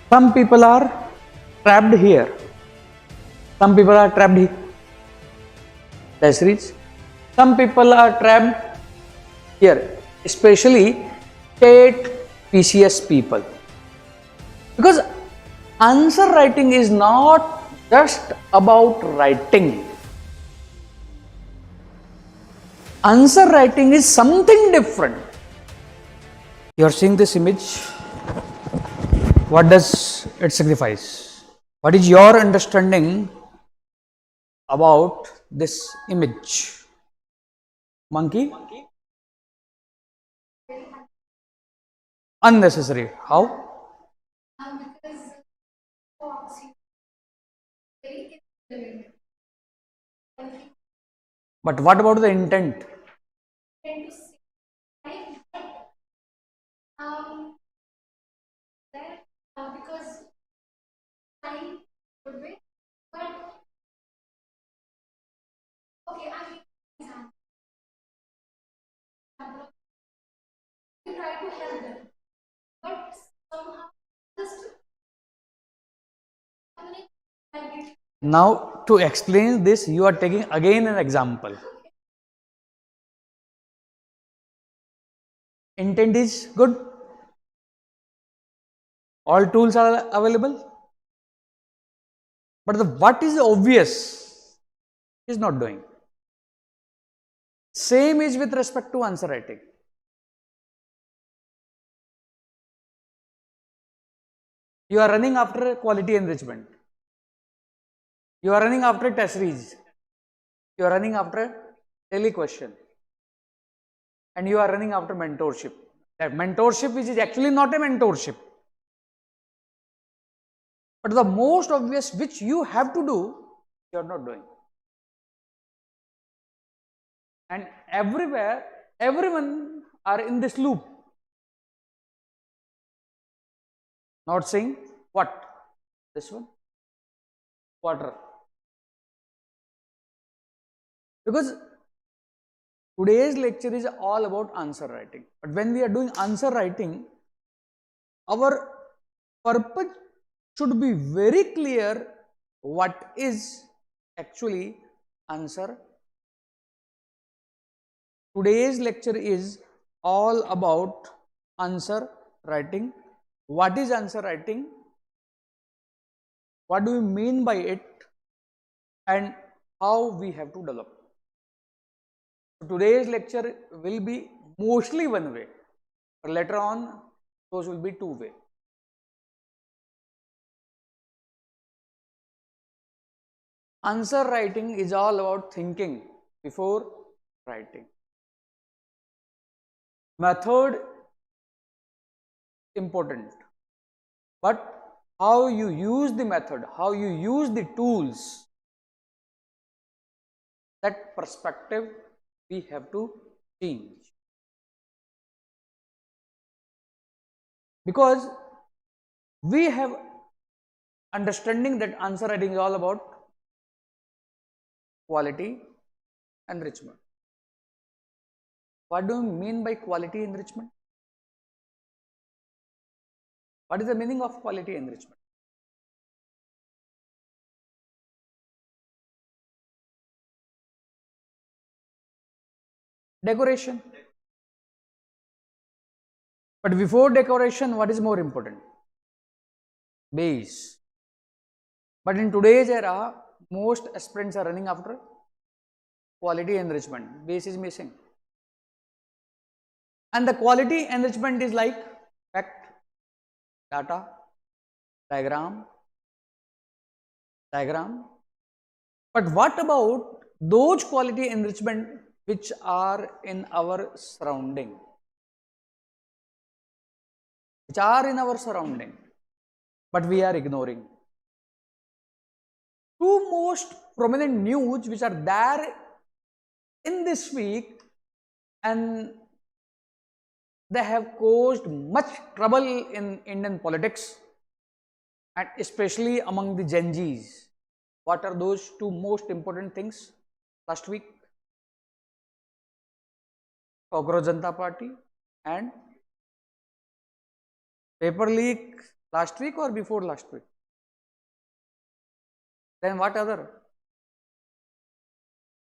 Some people are trapped here. Some people are trapped here. That's reach. Some people are trapped here, especially state PCS people. Because answer writing is not just about writing. Answer writing is something different. You are seeing this image. What does it signifies? What is your understanding about this image? Monkey? Unnecessary. How? But what about the intent? Now, to explain this, you are taking again an example. Intent is good. All tools are available. But what is obvious is not doing. Same is with respect to answer writing. You are running after quality enrichment. You are running after test series. You are running after daily question. And you are running after mentorship. That mentorship is actually not a mentorship. But the most obvious which you have to do, you are not doing. And everywhere, everyone are in this loop. Not saying what? This one? Water. Because today's lecture is all about answer writing. But when we are doing answer writing, our purpose should be very clear what is actually answer. Today's lecture is all about answer writing. What is answer writing? What do we mean by it? And how we have to develop. So today's lecture will be mostly one way. But later on, those will be two way. Answer writing is all about thinking before writing. Method important, but how you use the method, how you use the tools, that perspective we have to change. Because we have understanding that answer writing is all about quality enrichment. What do you mean by quality enrichment? What is the meaning of quality enrichment? Decoration. But before decoration, what is more important? Base. But in today's era, most aspirants are running after quality enrichment. Base is missing. And the quality enrichment is like fact, data, diagram. But what about those quality enrichment which are in our surrounding? Which are in our surrounding, but we are ignoring. Two most prominent news which are there in this week, and they have caused much trouble in Indian politics and especially among the Gen Zs. What are those two most important things last week? Cockroach Janata Party and paper leak Last week or before last week? Then what other?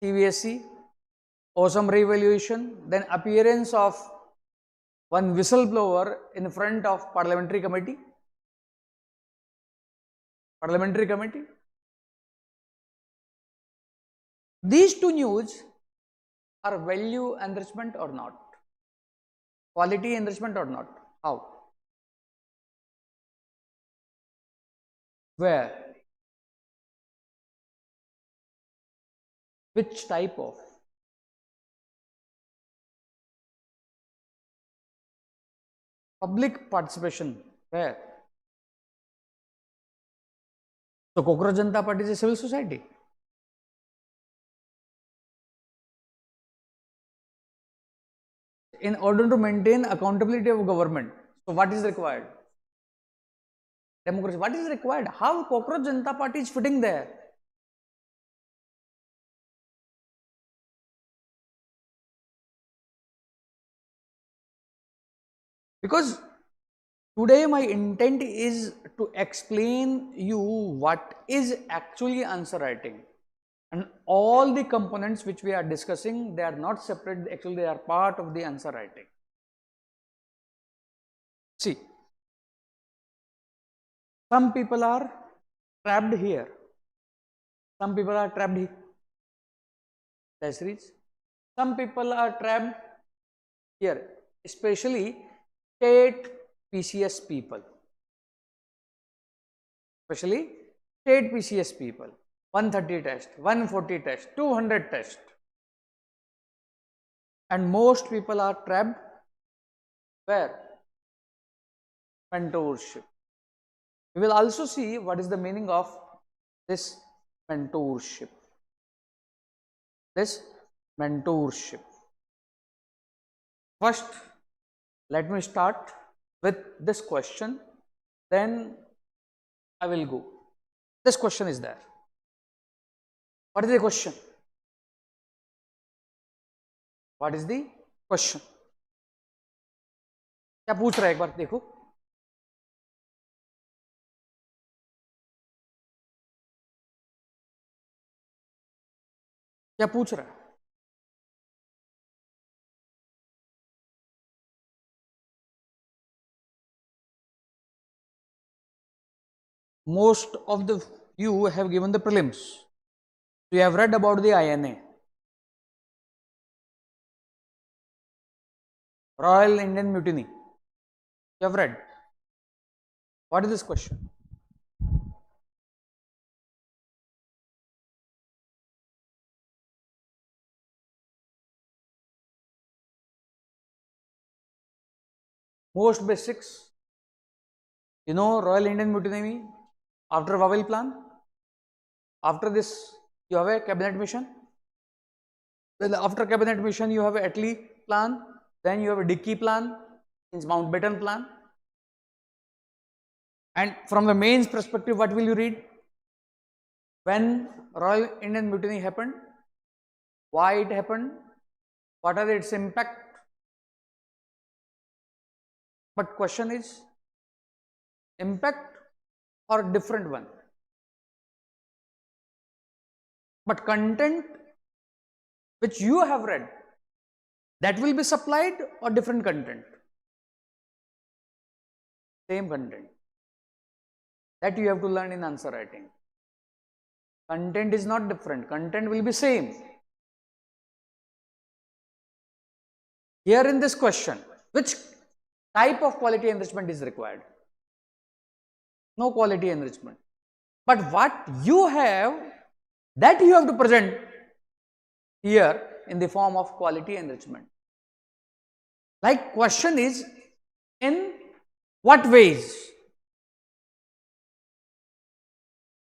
CBSE, awesome revaluation, then appearance of one whistleblower in front of parliamentary committee. Parliamentary committee. These two news are value enrichment or not? Quality enrichment or not? How? Where? Which type of? Public participation. Where? So Cockroach Janata Party is a civil society. In order to maintain accountability of government, so what is required? Democracy. What is required? How Cockroach Janata Party is fitting there? Because today my intent is to explain you what is actually answer writing, and all the components which we are discussing, they are not separate, actually they are part of the answer writing. See, some people are trapped here, some people are trapped here. Let's read. Some people are trapped here, especially state PCS people, especially state PCS people. 130 test, 140 test, 200 test, and most people are trapped where? Mentorship. We will also see what is the meaning of this mentorship. This mentorship. First, let me start with this question, then I will go. This question is there. What is the question? What is the question? क्या पूछ रहा है एक बार देखो. क्या पूछ रहा है? Most of the you have given the prelims. You have read about the INA, Royal Indian Mutiny. You have read. What is this question? Most basics. You know Royal Indian Mutiny after Wavell plan. After this, you have a cabinet mission. Then after cabinet mission, you have a Attlee plan. Then you have a Dickey plan, means Mountbatten plan. And from the mains perspective, what will you read? When Royal Indian Mutiny happened, why it happened, what are its impact? But question is, impact or different one? But content which you have read, that will be supplied or different content? Same content. That you have to learn in answer writing. Content is not different, content will be same. Here in this question, which type of quality enrichment is required? No quality enrichment. But what you have, that you have to present here in the form of quality enrichment. Like question is, in what ways?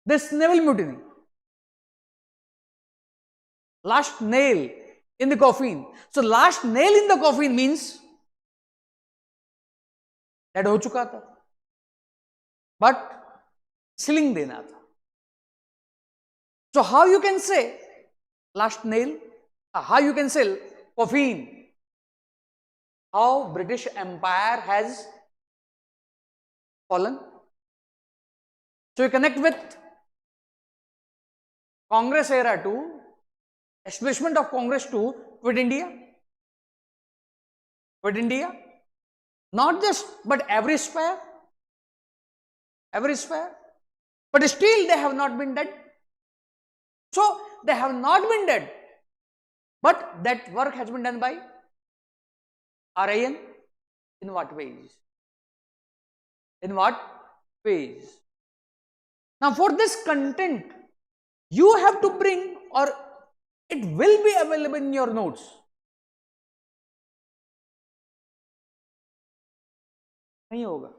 This naval mutiny, last nail in the coffin. So last nail in the coffin means dead हो चुका था, but ceiling देना था. So how you can say last nail? How you can say coffin? How British Empire has fallen. So you connect with Congress era to establishment of Congress to Quit India. Quit India. Not just, but every sphere. Every sphere. But still they have not been dead. So they have not been dead. But that work has been done by RIN. In what ways? In what ways? Now for this content, you have to bring, or it will be available in your notes. नहीं होगा.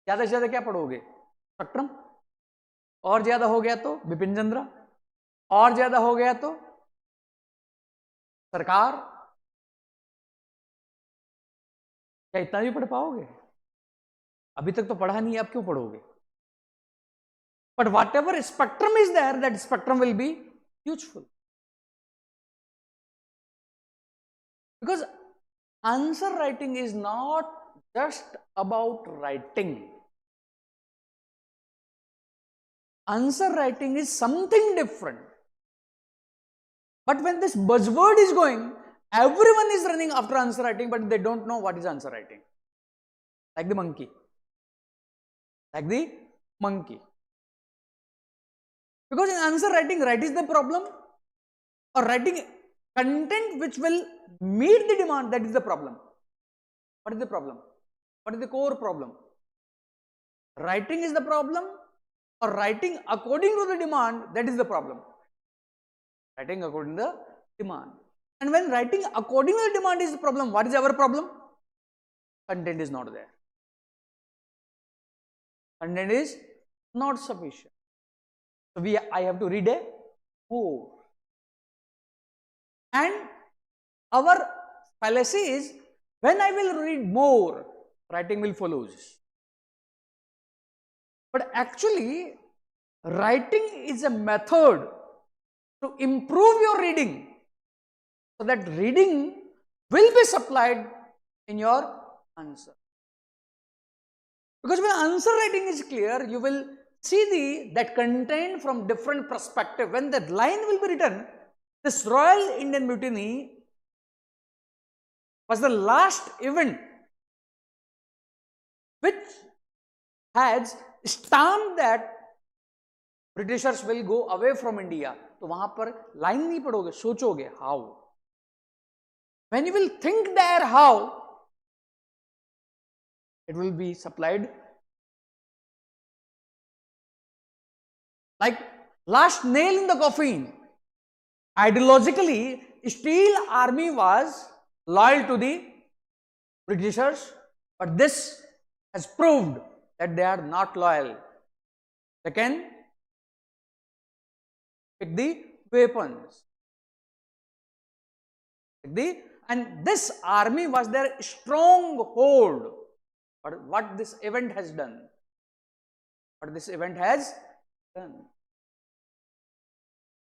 ज्यादा से ज्यादा क्या पढ़ोगे? Spectrum. और ज्यादा हो गया तो बिपिन चंद्रा. और ज्यादा हो गया तो सरकार. क्या इतना भी पढ़ पाओगे? अभी तक तो पढ़ा नहीं, अब क्यों पढ़ोगे? But whatever spectrum is there, that spectrum will be useful. Because answer writing is not just about writing. Answer writing is something different. But when this buzzword is going, everyone is running after answer writing, but they don't know what is answer writing. Like the monkey. Like the monkey. Because in answer writing, write is the problem, or writing content which will meet the demand, that is the problem. What is the problem? What is the core problem? Writing is the problem, or writing according to the demand, that is the problem. Writing according to the demand. And when writing according to the demand is the problem, what is our problem? Content is not there. Content is not sufficient. So I have to read more. And our fallacy is, when I will read more, writing will follow. But actually, writing is a method to improve your reading, so that reading will be supplied in your answer. Because when answer writing is clear, you will see that content from different perspective. When the line will be written, this Royal Indian Mutiny was the last event which has stamped that Britishers will go away from India. तो वहां पर line नहीं पढ़ोगे, सोचोगे how. When you will think there how, it will be supplied. Like last nail in the coffin. Ideologically, still army was loyal to the Britishers, but this has proved that they are not loyal. Second, pick the weapons. And this army was their stronghold. But what this event has done? What this event has done?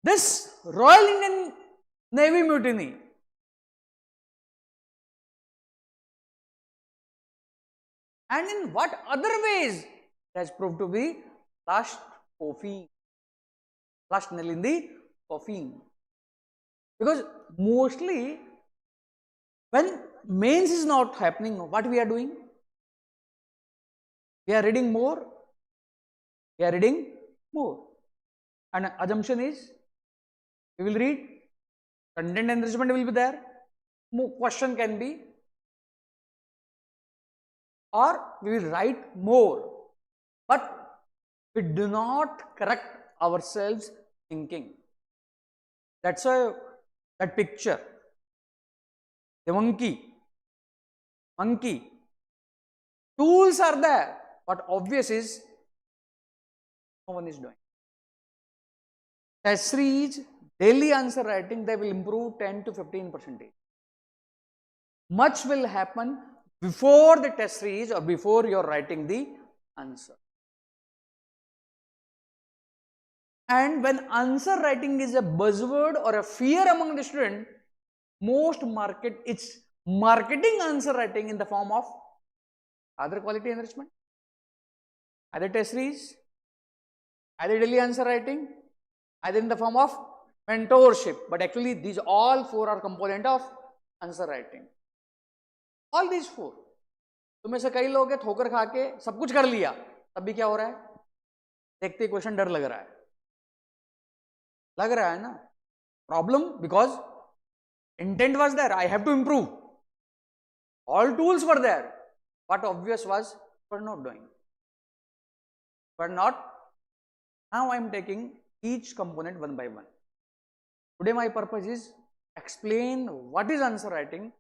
This Royal Indian Navy mutiny and in what other ways it has proved to be last coffin, last nail in the coffin. Because mostly when mains is not happening, what we are doing? We are reading more. We are reading more. And assumption is, we will read, content enrichment will be there, question can be, or we will write more. But we do not correct ourselves thinking. That's why that picture, the monkey, tools are there, but obvious is no one is doing. Test series, daily answer writing, they will improve 10 to 15%. Much will happen before the test series or before you are writing the answer. And when answer writing is a buzzword or a fear among the student, most marketing answer writing in the form of either quality enrichment, either test series, either daily answer writing, either in the form of mentorship. But actually these all four are component of answer writing. All these four. तुम में से कई लोग हैं ठोकर खा के सब कुछ कर लिया, तब भी क्या हो रहा है, देखते ही क्वेश्चन डर लग रहा है ना. Problem because intent was there, I have to improve, all tools were there, what obvious was we're not doing, but not. Now I am taking each component one by one. Today my purpose is explain what is answer writing.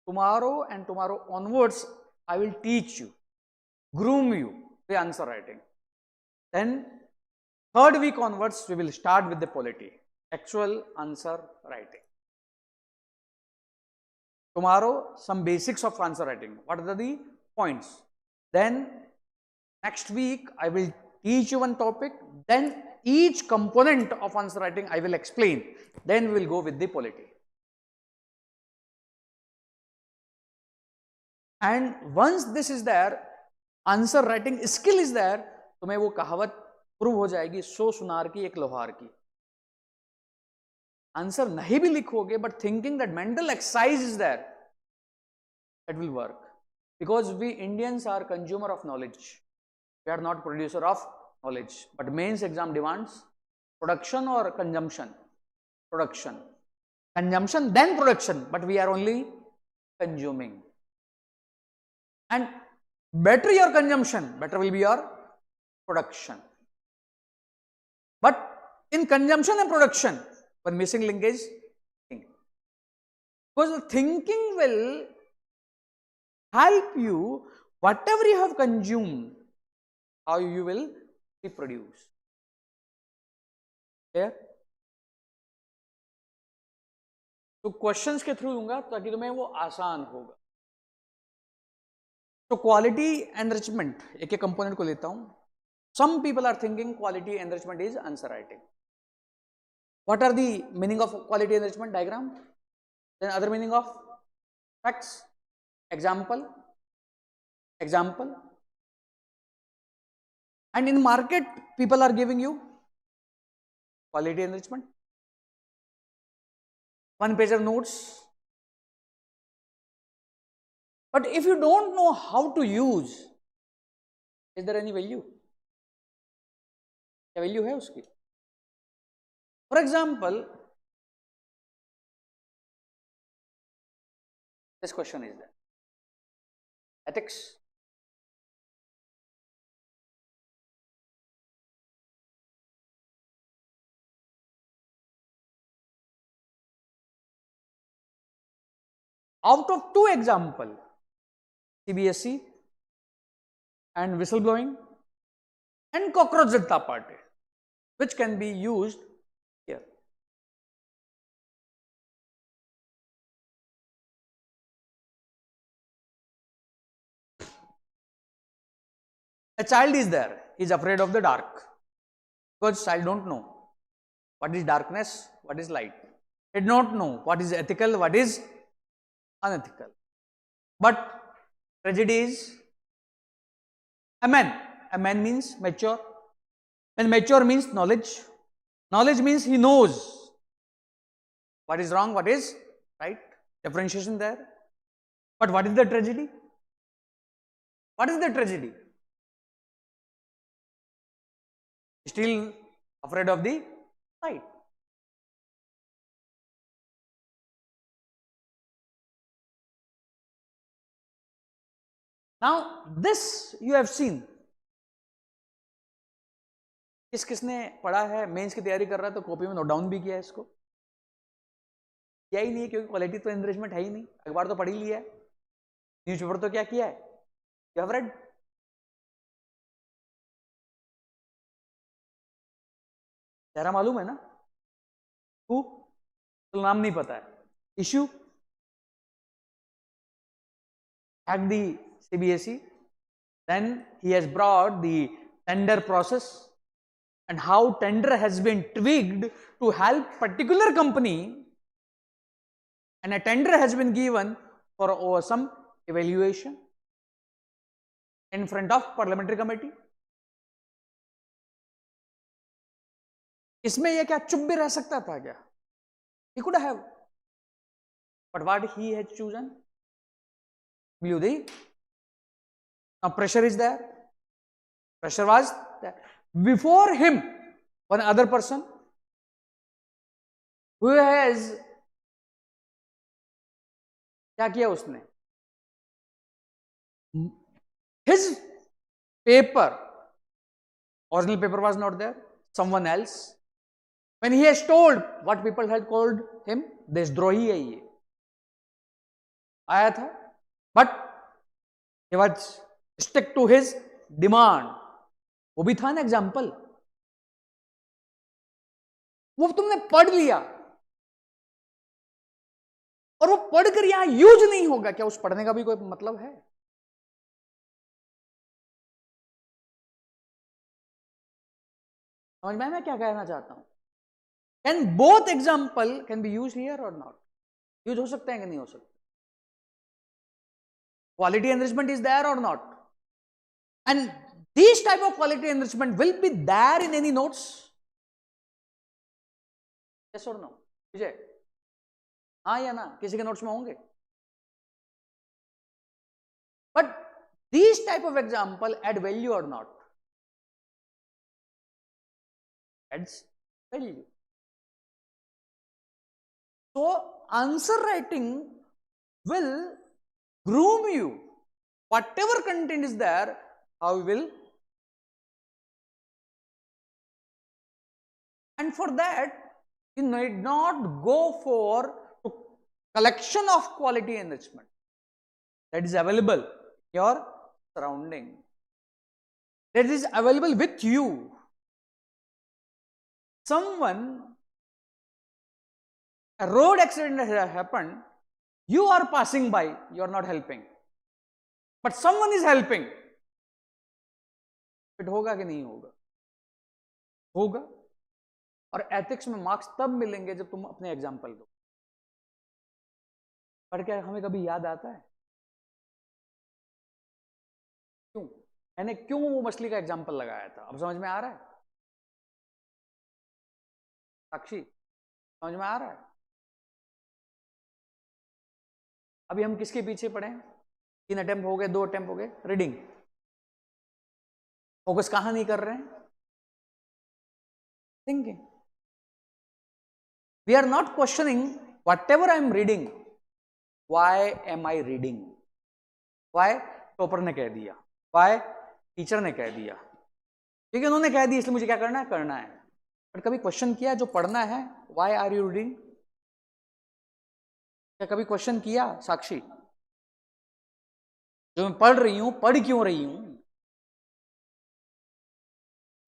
Tomorrow and tomorrow onwards I will teach you, groom you the answer writing. Then third week onwards we will start with the polity, actual answer writing. Tomorrow some basics of answer writing, what are the points. Then next week I will teach you one topic, then each component of answer writing I will explain, then we will go with the polity. And once this is there, answer writing skill is there, तुम्हें वो कहावत prove हो जाएगी, 100 सुनार की एक लोहार की. आंसर नहीं भी लिखोगे, but thinking that mental exercise is there, that will work. Because we Indians are consumer of knowledge, we are not producer of knowledge. But mains exam demands production or consumption? Production. Consumption then production, but we are only consuming. And better your consumption, better will be your production. But in consumption and production, one missing link is thinking. Because thinking will help you, whatever you have consumed, how you will reproduce. Clear? तो questions के through दूंगा ताकि तुम्हें वो आसान होगा. तो quality enrichment एक एक कंपोनेंट को लेता हूं. Some people are thinking quality enrichment is answer writing. What are the meaning of quality enrichment? Diagram. Then other meaning of facts. Example. Example. And in market, people are giving you quality enrichment. One pager notes. But if you don't know how to use, is there any value? क्या value है उसकी? For example, this question is that ethics. Out of 2 examples, CBSE and whistleblowing and cockroach Janata Party, which can be used here? A child is there, he is afraid of the dark, because child don't know what is darkness, what is light. He did not know what is ethical, what is unethical. But tragedy is a man. A man means mature, and mature means knowledge. Knowledge means he knows what is wrong, what is right. Differentiation there. But what is the tragedy? What is the tragedy? Still afraid of the light. Now this you have seen. किस किसने पढ़ा है, mains की तैयारी कर रहा है तो कॉपी में नोट डाउन भी किया है इसको? किया ही नहीं, क्योंकि क्वालिटी तो एनरिचमेंट है ही नहीं. अखबार तो पढ़ ही लिया है, न्यूज़पेपर तो क्या किया है, यू हैव रेड. चेहरा मालूम है ना? हु? तो नाम नहीं पता है. Issue hack the CBSE. Then he has brought the tender process and how tender has been tweaked to help particular company, and a tender has been given for some evaluation. in front of parliamentary committee. इसमें ये क्या चुप भी रह सकता था क्या? He could have, but what he had chosen? Now pressure is there. Pressure was there. Before him, one other person who has क्या किया उसने? His paper, original paper was not there. Someone else. When he has told what people had called him, देशद्रोही है ये, आया था, but he was stick to his demand. वो भी था ना एग्जाम्पल. वो तुमने पढ़ लिया और वो पढ़कर यहां यूज नहीं होगा, क्या उस पढ़ने का भी कोई मतलब है? समझ में मैं क्या कहना चाहता हूं? Can both example can be use here और नॉट? यूज हो सकते हैं कि नहीं हो सकते? Quality enrichment is there or not? And these type of quality enrichment will be there in any notes? Yes or no? विजय, हाँ या ना? किसी के नोट्स में होंगे? But these type of example add value or not? Adds value. So answer writing will groom you. Whatever content is there, how you will. And for that, you need not go for collection of quality enrichment that is available in your surrounding, that is available with you. A road accident has happened, you are passing by, you are not helping, but someone is helping. Fit होगा कि नहीं होगा? होगा. और ethics में marks तब मिलेंगे जब तुम अपने एग्जाम्पल दो. पर क्या हमें कभी याद आता है? क्यों मैंने क्यों वो मछली का एग्जाम्पल लगाया था? अब समझ में आ रहा है? साक्षी, समझ में आ रहा है? अभी हम किसके पीछे पड़े हैं? 3 अटेम्प्ट हो गए, 2 अटेम्प्ट हो गए. रीडिंग फोकस कहां नहीं कर रहे हैं? Thinking. We are not questioning whatever I am reading, why am I reading? Why topper ने कह दिया, वाई टीचर ने कह दिया, क्योंकि उन्होंने कह दिया इसलिए मुझे क्या करना है? करना है. बट कभी क्वेश्चन किया जो पढ़ना है, वाई आर यू रीडिंग? क्या कभी क्वेश्चन किया साक्षी? जो मैं पढ़ रही हूं, पढ़ क्यों रही हूं?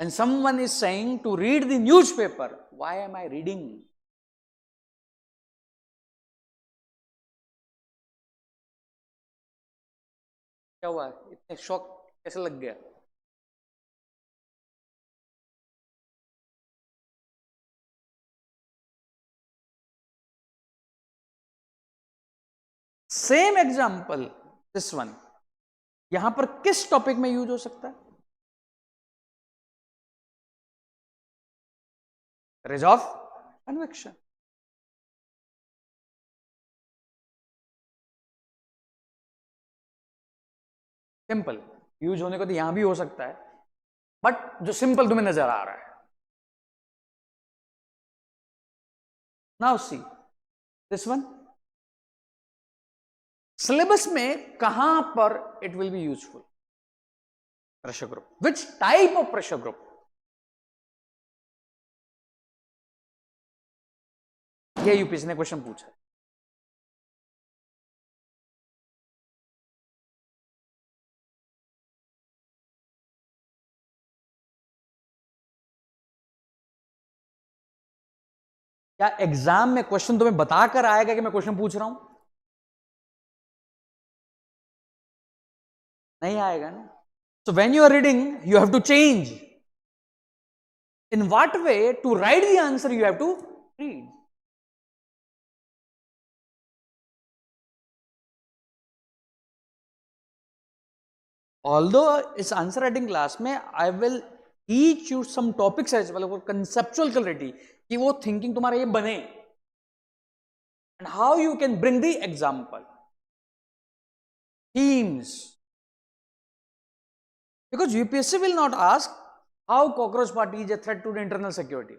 And someone is saying to read the newspaper, why am I reading? क्या हुआ? इतने शॉक कैसे लग गया? सेम एग्जाम्पल, दिस वन, यहां पर किस टॉपिक में यूज हो सकता है? Rays of convection. Simple use होने को तो यहां भी हो सकता है, बट जो सिंपल तुम्हें नजर आ रहा है. Now see this one. Syllabus में कहां पर it will be useful? Pressure group. Which type of pressure group? ये यूपीएससी ने क्वेश्चन पूछा है. क्या एग्जाम में क्वेश्चन तुम्हें बताकर आएगा कि मैं क्वेश्चन पूछ रहा हूं? नहीं आएगा ना. So when you are reading you have to change. In what way to write the answer you have to read. although इस आंसर राइटिंग क्लास में I will teach you some topics as well for conceptual clarity, कि वो thinking तुम्हारा ये बने, and how you can bring the example themes, because UPSC will not ask how cockroach party is a threat to the internal security,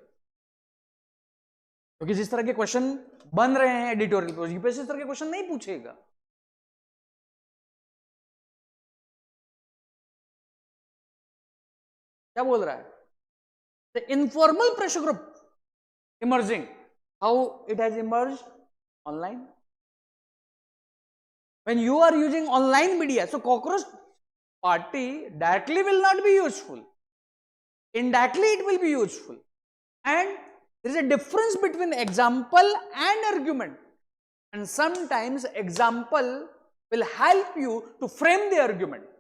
क्योंकि जिस तरह के question बन रहे हैं एडिटोरियल पे, यूपीएससी इस तरह के क्वेश्चन नहीं पूछेगा। क्या बोल रहा है? The informal pressure group emerging, how it has emerged? Online. When you are using online media, so cockroach party directly will not be useful. Indirectly it will be useful. And there is a difference between example and argument. And sometimes example will help you to frame the argument.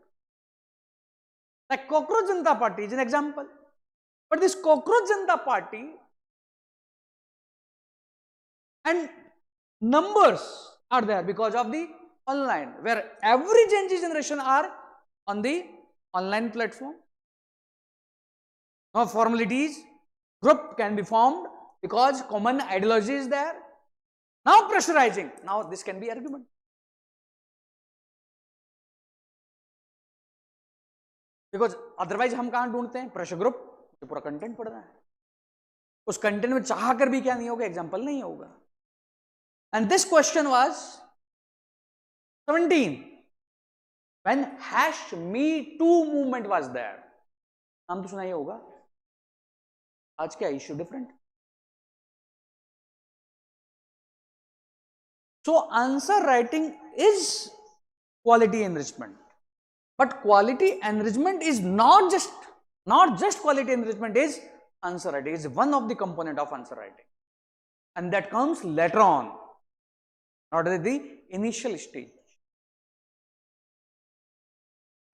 Like Cockroach Janata Party is an example. But this Cockroach Janata Party and numbers are there because of the online, where every Gen Z generation are on the online platform. No formalities, group can be formed because common ideology is there. Now pressurizing, now this can be argument. Because otherwise हम कहाँ ढूंढते हैं? Pressure group, जो पूरा content पढ़ना है, उस content में चाह कर भी क्या नहीं होगा? एग्जाम्पल नहीं होगा। And this question was 17 when #MeToo movement was there. नाम तो सुना ही होगा। आज क्या issue different? So answer writing is quality enrichment, but quality enrichment is not just quality enrichment is answer writing. Is one of the component of answer writing, and that comes later on, not at the initial stage.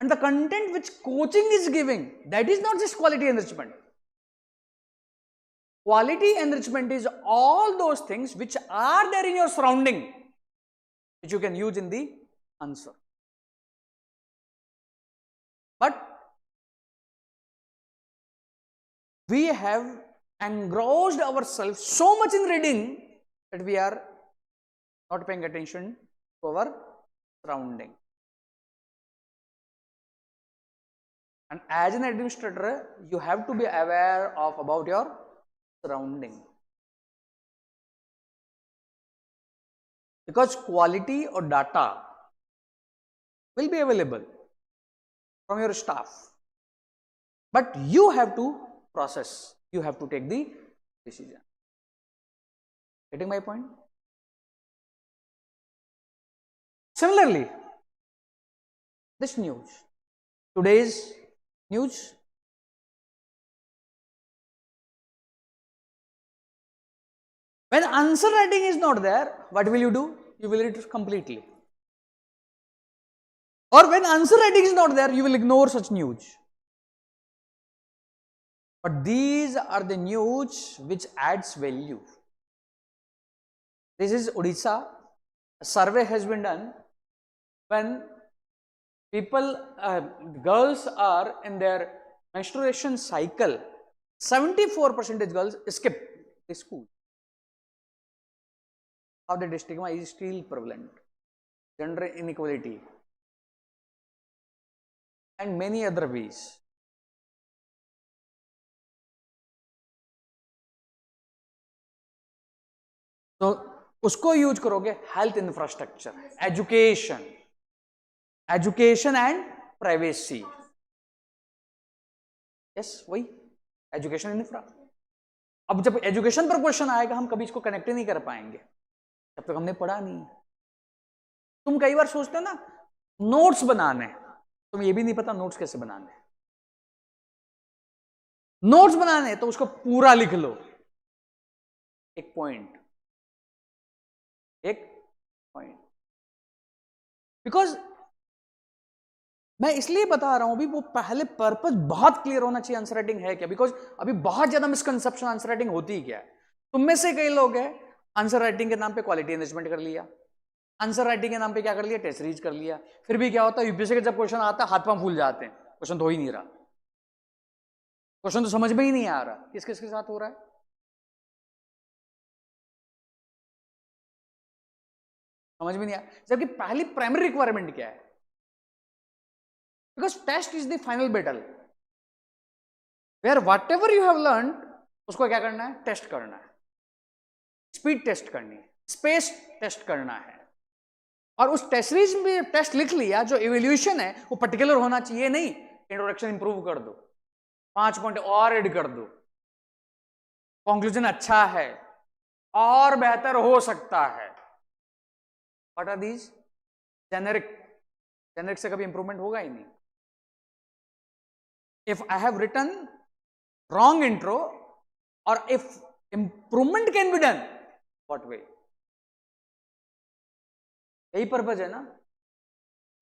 And the content which coaching is giving, that is not just quality enrichment. Quality enrichment is all those things which are there in your surrounding, which you can use in the answer. But we have engrossed ourselves so much in reading that we are not paying attention to our surrounding. And as an administrator, you have to be aware of about your surrounding, because quality or data will be available from your staff, but you have to process, you have to take the decision. Getting my point? Similarly, this news, today's news, when answer writing is not there, what will you do? You will read it completely. Or when answer writing is not there, you will ignore such news. But these are the news which adds value. This is Odisha. A survey has been done. When people, girls are in their menstruation cycle, 74% girls skip the school. How the stigma is still prevalent, gender inequality, and many other ways. तो उसको use करोगे health infrastructure, education and privacy. Yes, वही education infra. अब जब education पर question आएगा, हम कभी इसको कनेक्ट ही नहीं कर पाएंगे जब तक हमने पढ़ा नहीं। तुम कई बार सोचते हो ना नोट्स बनाने, तुम्हें ये भी नहीं पता नोट्स कैसे बनाने। नोट्स बनाने तो उसको पूरा लिख लो, एक पॉइंट। बिकॉज मैं इसलिए बता रहा हूं अभी, वो पहले पर्पस बहुत क्लियर होना चाहिए आंसर राइटिंग है क्या। बिकॉज अभी बहुत ज्यादा मिसकंसेप्शन आंसर राइटिंग होती ही क्या है। तुम में से कई लोग हैं आंसर राइटिंग के नाम पे क्वालिटी एनरिचमेंट कर लिया, आंसर राइटिंग के नाम पे क्या कर लिया, टेस्ट सीरीज कर लिया। फिर भी क्या होता है, यूपीएससी के जब क्वेश्चन आता है हाथ पांव फूल जाते हैं, क्वेश्चन तो हो ही नहीं रहा, क्वेश्चन तो समझ में ही नहीं आ रहा किस किस के साथ हो रहा है। समझ में नहीं आ, जबकि पहली प्राइमरी रिक्वायरमेंट क्या है, because test is the final battle where whatever you have learn, उसको क्या करना है, टेस्ट करना है, स्पीड टेस्ट करनी है, स्पेस टेस्ट करना है। और उस टेस्ट सीरीज में टेस्ट लिख लिया, जो इवैल्यूएशन है वो पर्टिकुलर होना चाहिए, नहीं इंट्रोडक्शन इंप्रूव कर दो, 5 पॉइंट और ऐड कर दो, कंक्लूजन अच्छा है और बेहतर हो सकता है। What are these, generic, generic से कभी इंप्रूवमेंट होगा ही नहीं। If I have written wrong intro और if improvement can be done, what way, यही पर्पज है ना,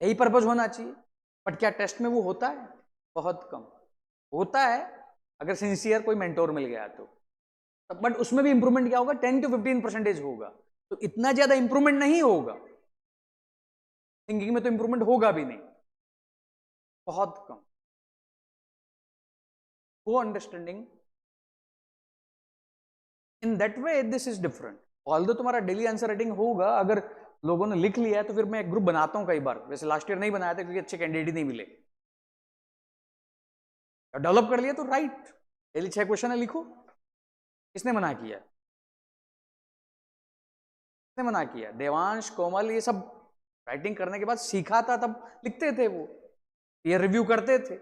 यही पर्पज होना चाहिए। बट क्या टेस्ट में वो होता है, बहुत कम होता है, अगर सिंसियर कोई मेंटोर मिल गया तो। बट उसमें भी इंप्रूवमेंट क्या होगा, 10 to 15% होगा, तो इतना ज्यादा इंप्रूवमेंट नहीं होगा। थिंकिंग में तो इंप्रूवमेंट होगा भी नहीं, बहुत कम। वो understanding in that way this is different. Although तुम्हारा डेली आंसर राइटिंग होगा, अगर लोगों ने लिख लिया है तो फिर मैं एक ग्रुप बनाता हूं कई बार, वैसे लास्ट ईयर नहीं बनाया था क्योंकि अच्छे कैंडिडेट नहीं मिले, डेवलप कर लिया तो राइट, डेली 6 क्वेश्चन है लिखो। किसने मना किया, किसने मना किया, देवांश कोमल ये सब राइटिंग करने के बाद सीखा था तब लिखते थे, वो ये रिव्यू करते थे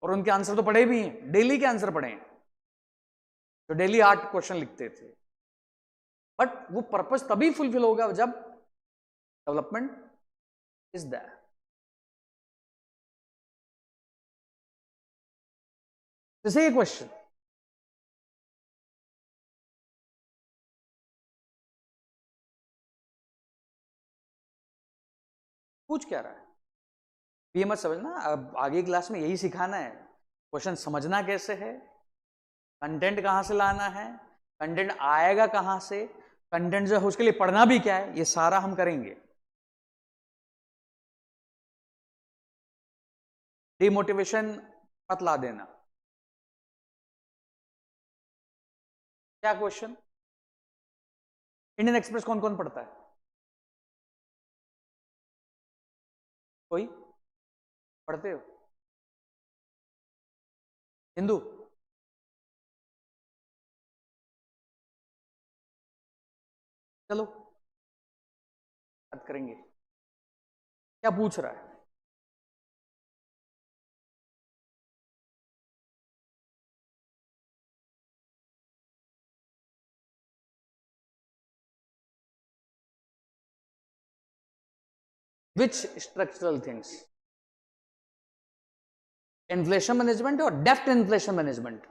और उनके आंसर तो पढ़े भी हैं, डेली के आंसर पढ़े हैं, तो डेली 8 क्वेश्चन लिखते थे। बट वो पर्पस तभी फुलफिल होगा जब डेवलपमेंट इज दैट। जैसे ये क्वेश्चन, पूछ क्या रहा है, ये मत समझना, अब आगे क्लास में यही सिखाना है, क्वेश्चन समझना कैसे है, कंटेंट कहां से लाना है, कंटेंट आएगा कहां से, कंटेंट जो है उसके लिए पढ़ना भी क्या है, ये सारा हम करेंगे। डिमोटिवेशन मत ला देना। क्या क्वेश्चन, इंडियन एक्सप्रेस कौन कौन पढ़ता है, कोई पढ़ते हो, हिंदू, चलो बात करेंगे, क्या पूछ रहा है, विच स्ट्रक्चरल थिंग्स, इन्फ्लेशन मैनेजमेंट और डेप्थ इन्फ्लेशन मैनेजमेंट,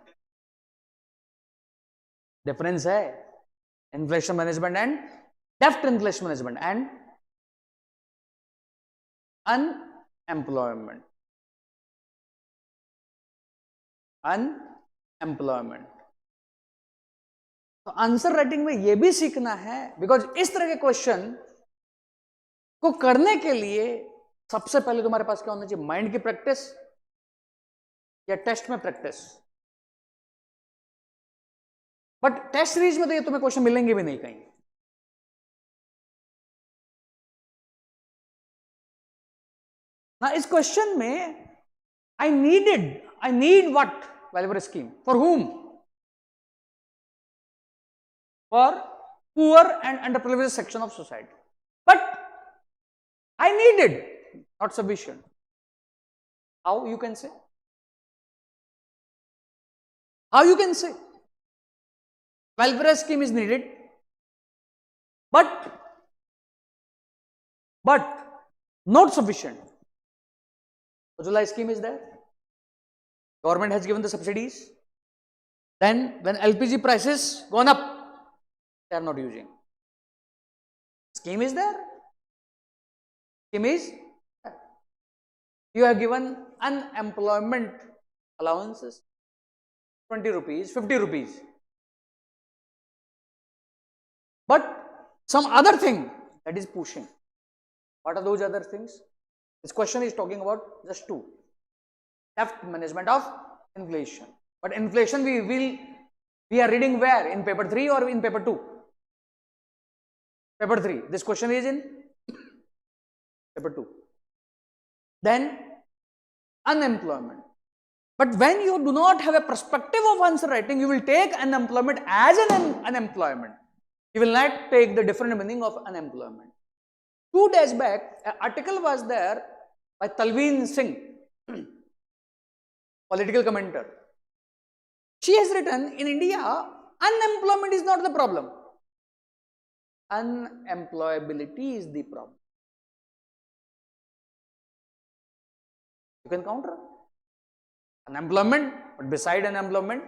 डिफरेंस है, inflation management and depth inflation management and unemployment, unemployment. तो आंसर राइटिंग में यह भी सीखना है, बिकॉज इस तरह के क्वेश्चन को करने के लिए सबसे पहले तुम्हारे पास क्या होना चाहिए, माइंड की प्रैक्टिस या टेस्ट में प्रैक्टिस। बट टेस्ट सीरीज में तो ये तुम्हें क्वेश्चन मिलेंगे भी नहीं कहीं। ना इस क्वेश्चन में I need what, welfare scheme for whom, for poor and underprivileged section of society, but I needed, not sufficient. How you can say, how you can say welfare scheme is needed, but not sufficient. Ujjwala scheme is there, government has given the subsidies, then when LPG prices gone up, they are not using, scheme is there, scheme is there. You have given unemployment allowances 20 rupees, 50 rupees, but some other thing that is pushing, What are those other things? This question is talking about just two. Deft management of inflation. But inflation we are reading where? In paper 3 or in paper 2? Paper 3. This question is in paper 2. Then unemployment. But when you do not have a perspective of answer writing, you will take unemployment as an unemployment. You will not take the different meaning of unemployment. 2 days back, an article was there by Talveen Singh, political commentator. She has written, in India, unemployment is not the problem. Unemployability is the problem. You can counter unemployment, but beside unemployment,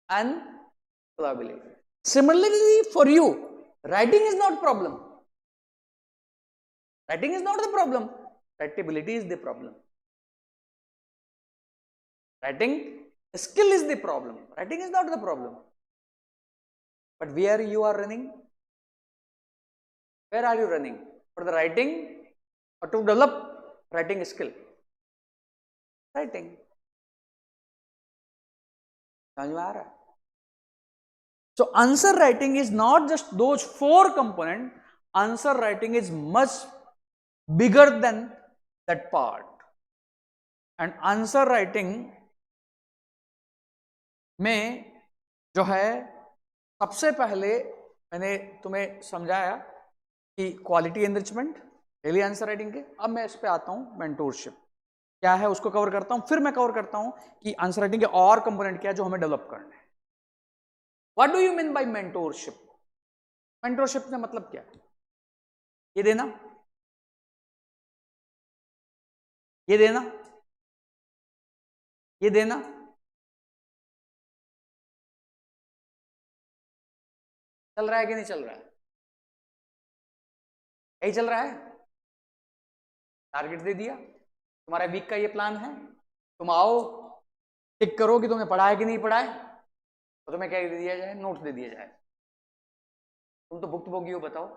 unemployability. Similarly, for you, writing is not problem. Writing is not the problem. Writability is the problem. Writing skill is the problem. Writing is not the problem. But where you are running? Where are you running? For the writing or to develop writing skill? Writing. So answer writing is not just those 4 components. Answer writing is much bigger than that part. And answer writing में जो है सबसे पहले मैंने तुम्हें समझाया कि quality enrichment daily answer writing के. अब मैं इस पे आता हूं, मेंटोरशिप क्या है उसको कवर करता हूं, फिर मैं कवर करता हूं कि आंसर राइटिंग के और कंपोनेंट क्या है जो हमें डेवलप करना है. What do you mean by mentorship? Mentorship का मतलब क्या है? ये देना, ये देना, ये देना. चल रहा है कि नहीं चल रहा है? यही चल रहा है. टारगेट दे दिया, तुम्हारा वीक का ये प्लान है, तुम आओ टिक करो कि तुमने पढ़ा है कि नहीं पढ़ा है, तो तुम्हें क्या दे दिया जाए? नोट्स दे दिया जाए. तुम तो भुक्तभोगी हो, बताओ.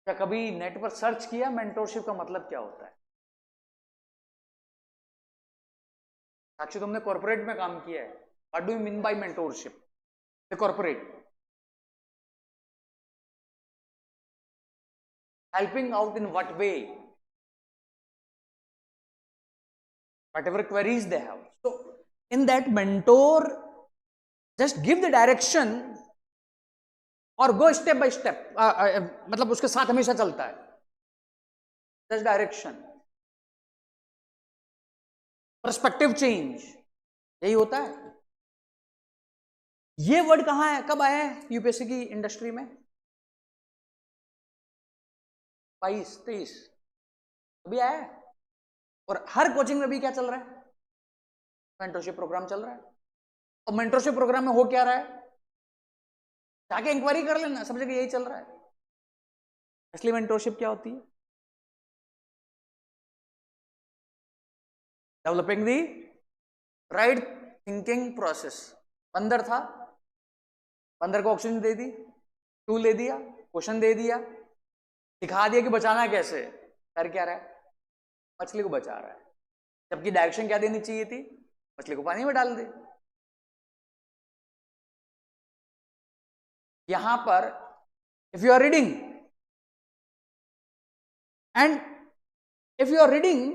क्या कभी नेट पर सर्च किया मेंटोरशिप का मतलब क्या होता है? साक्षी तुमने कॉर्पोरेट में काम किया है. What do you mean by mentorship? The corporate helping out in what way? Whatever queries they have. So in that, mentor just give the direction और गो स्टेप बाय स्टेप. मतलब उसके साथ हमेशा चलता है. जस्ट डायरेक्शन, पर्सपेक्टिव चेंज, यही होता है. ये वर्ड कहां है, कब आया है यूपीएससी की इंडस्ट्री में? 22-23 अभी आया है. और हर कोचिंग में भी क्या चल रहा है? मेंटरशिप प्रोग्राम चल रहा है. और मेंटरशिप प्रोग्राम में हो क्या रहा है? जाके इंक्वायरी कर लेना, सब जगह यही चल रहा है. इसलिए मेंटरशिप क्या होती है? डेवलपिंग दी राइट थिंकिंग प्रोसेस. बंदर था, बंदर को ऑक्सीजन दे दी, टूल दे दिया, क्वेश्चन दे दिया, सिखा दिया कि बचाना कैसे. कर क्या रहा है? मछली को बचा रहा है. जबकि डायरेक्शन क्या देनी चाहिए थी? मछली को पानी में डाल दे. यहां पर if you are reading and if you are reading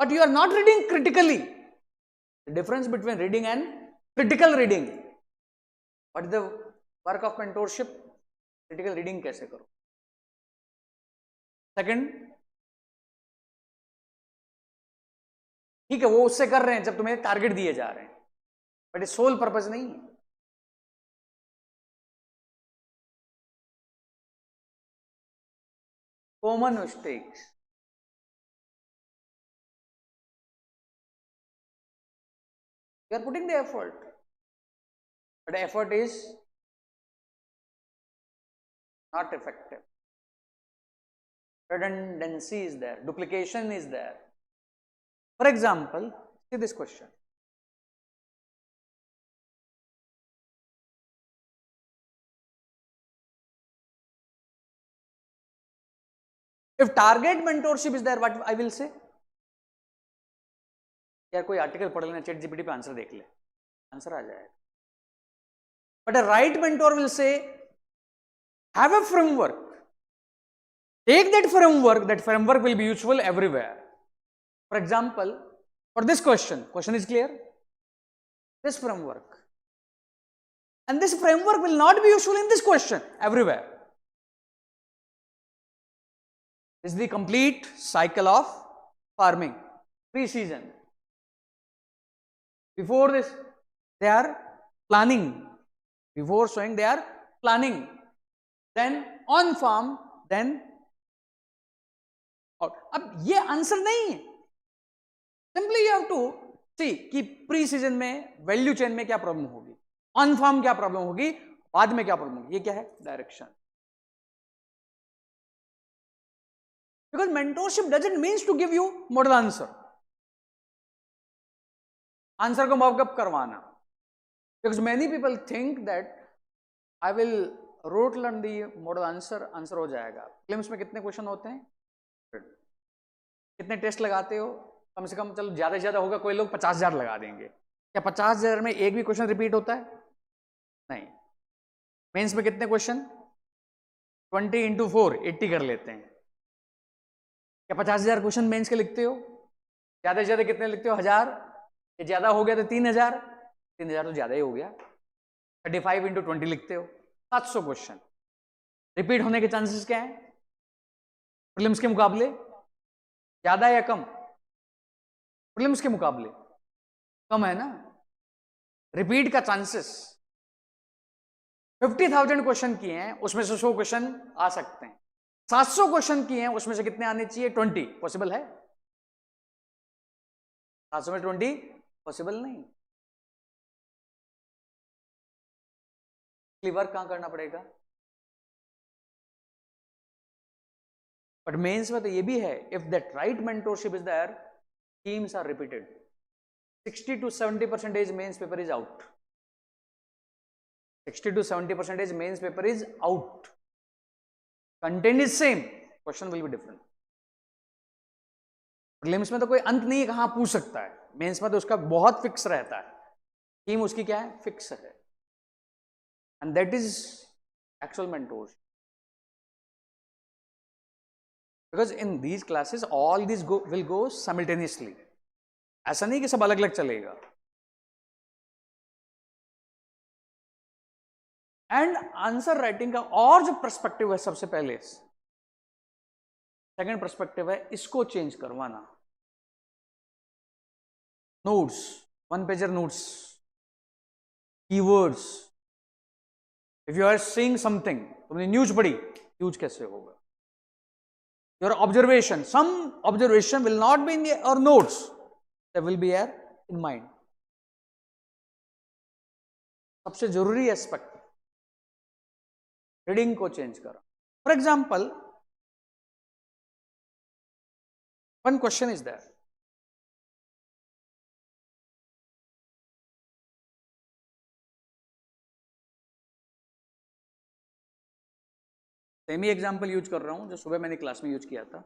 but you are not reading critically, the difference between reading and critical reading. What is the work of mentorship? Critical reading कैसे करो. सेकंड, ठीक है वो उससे कर रहे हैं जब तुम्हें टारगेट दिए जा रहे हैं, बट ये सोल पर्पस नहीं है. Common mistakes. You are putting the effort, but effort is not effective. Redundancy is there, duplication is there. For example, see this question. If target mentorship is there, what I will say? यार कोई article पढ़ लेना, chat GPT पे answer देख ले, answer आ जाएगा. But a right mentor will say, have a framework. Take that framework will be useful everywhere. For example, for this question is clear? This framework. And this framework will not be useful in this question everywhere. This is the complete cycle of farming, pre-season. Before this, they are planning. Before sowing, they are planning. Then on farm, then out. अब ये answer नहीं है. Simply you have to see कि pre season में value chain में क्या problem होगी, on farm क्या प्रॉब्लम होगी, बाद में क्या प्रॉब्लम होगी. ये क्या है? Direction. Because mentorship doesn't means to give you model answer. Answer को मॉकअप करवाना. Because many people think that I will rote learn the model answer, answer हो जाएगा. प्रीलिम्स में कितने क्वेश्चन होते हैं? कितने टेस्ट लगाते हो? कम से कम चलो ज्यादा से ज्यादा होगा, कोई लोग 50,000 लगा देंगे. क्या 50,000 में एक भी क्वेश्चन रिपीट होता है? नहीं. मेंस में कितने क्वेश्चन? 20 into 4 80 कर लेते हैं. क्या 50,000 क्वेश्चन मेंस के लिखते हो? ज्यादा से ज्यादा कितने लिखते हो? 1000. ये ज्यादा हो गया तो 3,000. 3,000 तो ज्यादा ही हो गया. 35 into 20 लिखते हो, 700 क्वेश्चन. रिपीट होने के चांसेस क्या है प्रीलिम्स के मुकाबले? ज्यादा या कम? प्रीलिम्स के मुकाबले कम है ना. रिपीट का चांसेस 50,000 क्वेश्चन किए हैं, उसमें से 100 क्वेश्चन आ सकते हैं. 700 क्वेश्चन किए हैं, उसमें से कितने आने चाहिए? 20. पॉसिबल है? 700 में 20 पॉसिबल नहीं. वर्क कहां करना पड़ेगा? बट मेंस में तो ये भी है, if that right mentorship is there, themes are repeated. 60 to 70% mains paper is out. 60 to 70% mains paper is out. Content is same, question will be different. Prelims में तो कोई अंत नहीं है कहां पूछ सकता है. मेंस में तो उसका बहुत फिक्स रहता है. टीम उसकी क्या है? फिक्स है. And that is actual mentorship. Because in these classes all these will go simultaneously. ऐसा नहीं कि सब अलग अलग चलेगा. एंड आंसर राइटिंग का और जो पर्सपेक्टिव है, सबसे पहले सेकंड पर्सपेक्टिव है, इसको चेंज करवाना. Notes, 1 pager notes, keywords. If you are seeing something, तुमने न्यूज पढ़ी, यूज कैसे होगा? Your observation, some observation will not be in your notes, they will be here in mind. सबसे जरूरी एस्पेक्ट रीडिंग को चेंज करो. For example, one question is there. Semi example use कर रहा हूं जो सुबह मैंने क्लास में यूज किया था.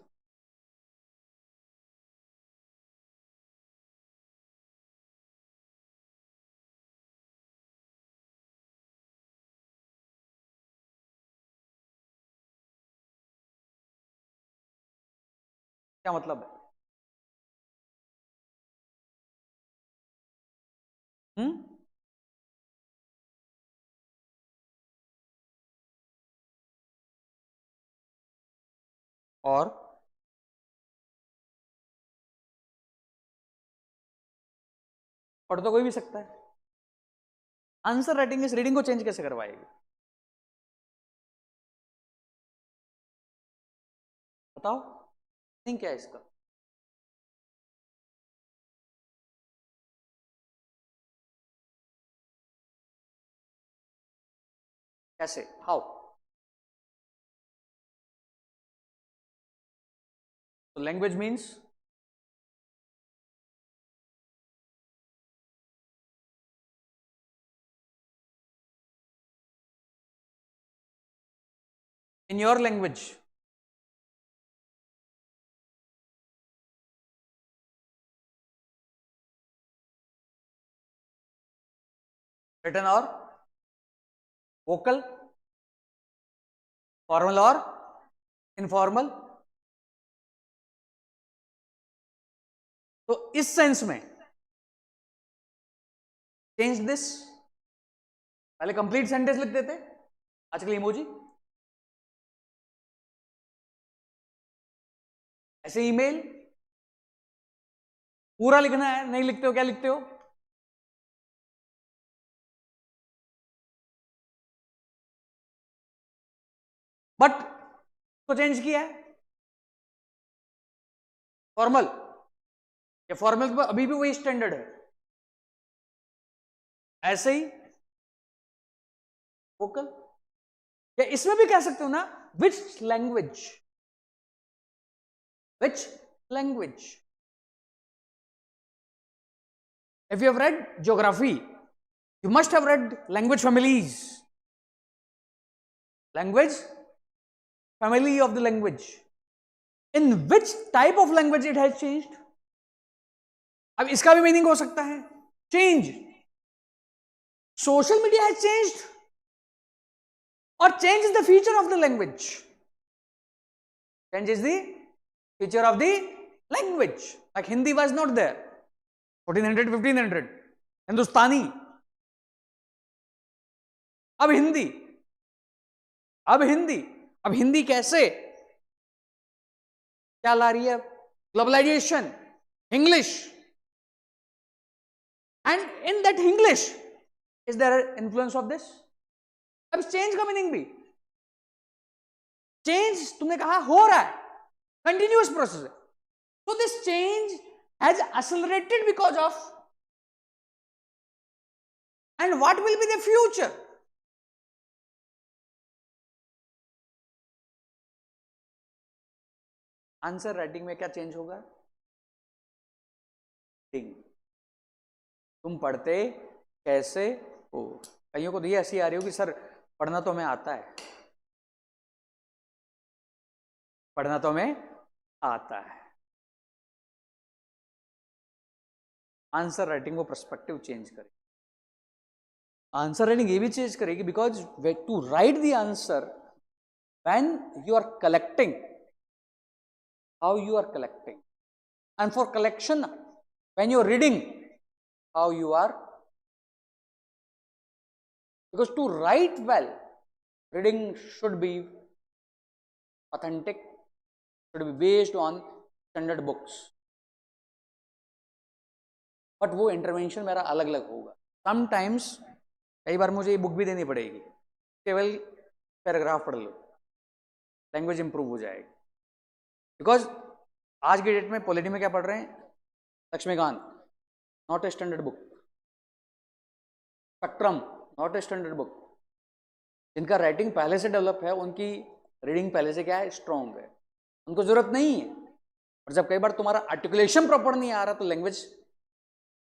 क्या मतलब है? और पढ़ तो कोई भी सकता है. आंसर राइटिंग इस रीडिंग को चेंज कैसे करवाएगी? बताओ, थिंक क्या है इसका? कैसे? हाउ? तो language means in your language. Written और वोकल, फॉर्मल और इनफॉर्मल। तो इस सेंस में चेंज दिस, पहले कंप्लीट सेंटेंस लिख देते आजकल इमोजी, ऐसे ईमेल पूरा लिखना है, नहीं लिखते हो क्या लिखते हो? बट तो चेंज किया है फॉर्मल, या फॉर्मल अभी भी वही स्टैंडर्ड है, ऐसे ही वोकल, या इसमें भी कह सकते हो ना, which language, which language. If you have red geography, you must have read language families, language family of the language, in which type of language it has changed। अब इसका भी मीनिंग हो सकता है change, social media has changed, और change is the feature of the language, change is the feature of the language. Like Hindi was not there 1400 1500, Hindustani, अब हिंदी, अब हिंदी, अब हिंदी कैसे क्या ला रही है? Globalisation, English, and in that English is there influence of this. अब चेंज का मीनिंग भी, चेंज तुमने कहा हो रहा है, कंटिन्यूअस प्रोसेस है, so this change has accelerated because of, and what will be the future? Answer writing में क्या चेंज होगा? तुम पढ़ते कैसे हो? कईयों को तो ये ऐसी आ रही हो कि सर पढ़ना तो हमें आता है, पढ़ना तो हमें आता है। आंसर राइटिंग वो पर्सपेक्टिव चेंज करेगी, आंसर राइटिंग ये भी चेंज करेगी, because to write the answer when you are collecting, how you are collecting, and for collection when you are reading, how you are, because to write well, reading should be authentic, should be based on standard books, but वो intervention मेरा अलग अलग होगा। Sometimes कई बार मुझे ये book भी देनी पड़ेगी, केवल पैराग्राफ पढ़ लो, लैंग्वेज इंप्रूव हो जाएगी। बिकॉज आज के डेट में पॉलिटी में क्या पढ़ रहे हैं? Laxmikanth, not a standard book, spectrum, not a standard book. जिनका राइटिंग पहले से डेवलप है, उनकी रीडिंग पहले से क्या है? स्ट्रॉन्ग है, उनको जरूरत नहीं है। और जब कई बार तुम्हारा आर्टिकुलेशन प्रॉपर नहीं आ रहा, तो लैंग्वेज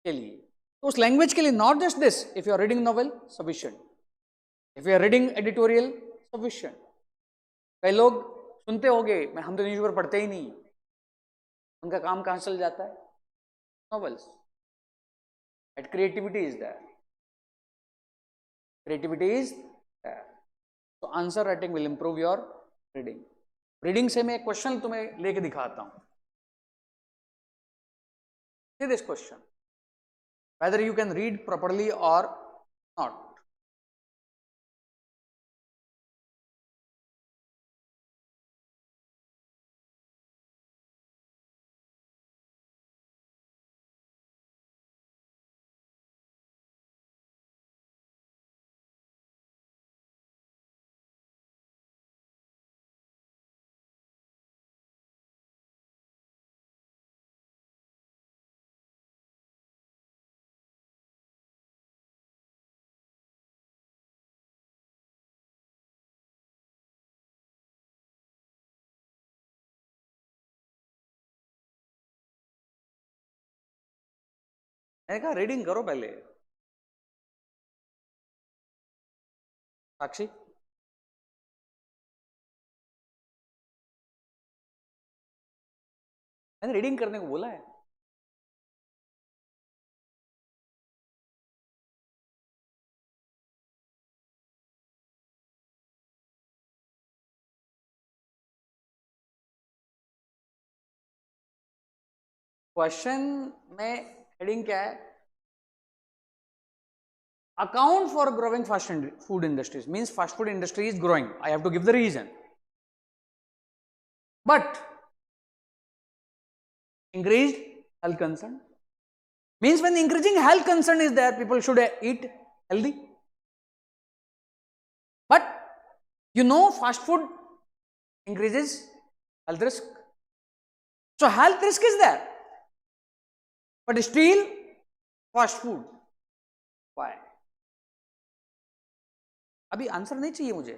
के लिए, तो उस लैंग्वेज के लिए not just this, if you are reading novel sufficient, if you are reading editorial sufficient. कई लोग सुनते होंगे, मैं हम तो न्यूज़पेपर पढ़ते ही नहीं, उनका काम कहां चल जाता है? Novels. At creativity is there, creativity is there. तो answer writing will improve your reading. Reading से मैं एक क्वेश्चन तुम्हें लेके दिखाता हूं। See this question, whether you can read properly or not. मैंने कहा रीडिंग करो पहले। साक्षी, मैंने रीडिंग करने को बोला है। क्वेश्चन में हेडिंग क्या है? Account for growing fast food industries means fast food industry is growing. I have to give the reason. But increased health concern means when increasing health concern is there, people should eat healthy. But you know, fast food increases health risk. So health risk is there, but still fast food. Why? अभी answer नहीं चाहिए मुझे.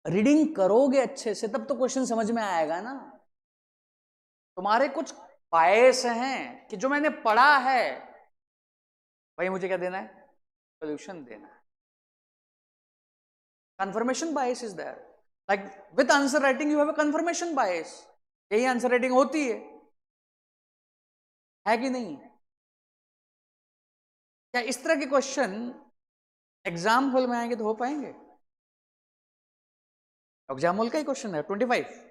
Reading करोगे अच्छे से तब तो question समझ में आएगा ना. तुम्हारे कुछ बायस हैं कि जो मैंने पढ़ा है भाई मुझे क्या देना है? सोल्यूशन देना है. Confirmation bias is there. Like with answer writing you have a confirmation bias. यही आंसर राइटिंग होती है कि नहीं? क्या इस तरह के क्वेश्चन एग्जाम हॉल में आएंगे तो हो पाएंगे? एग्जाम हॉल का ही क्वेश्चन है 25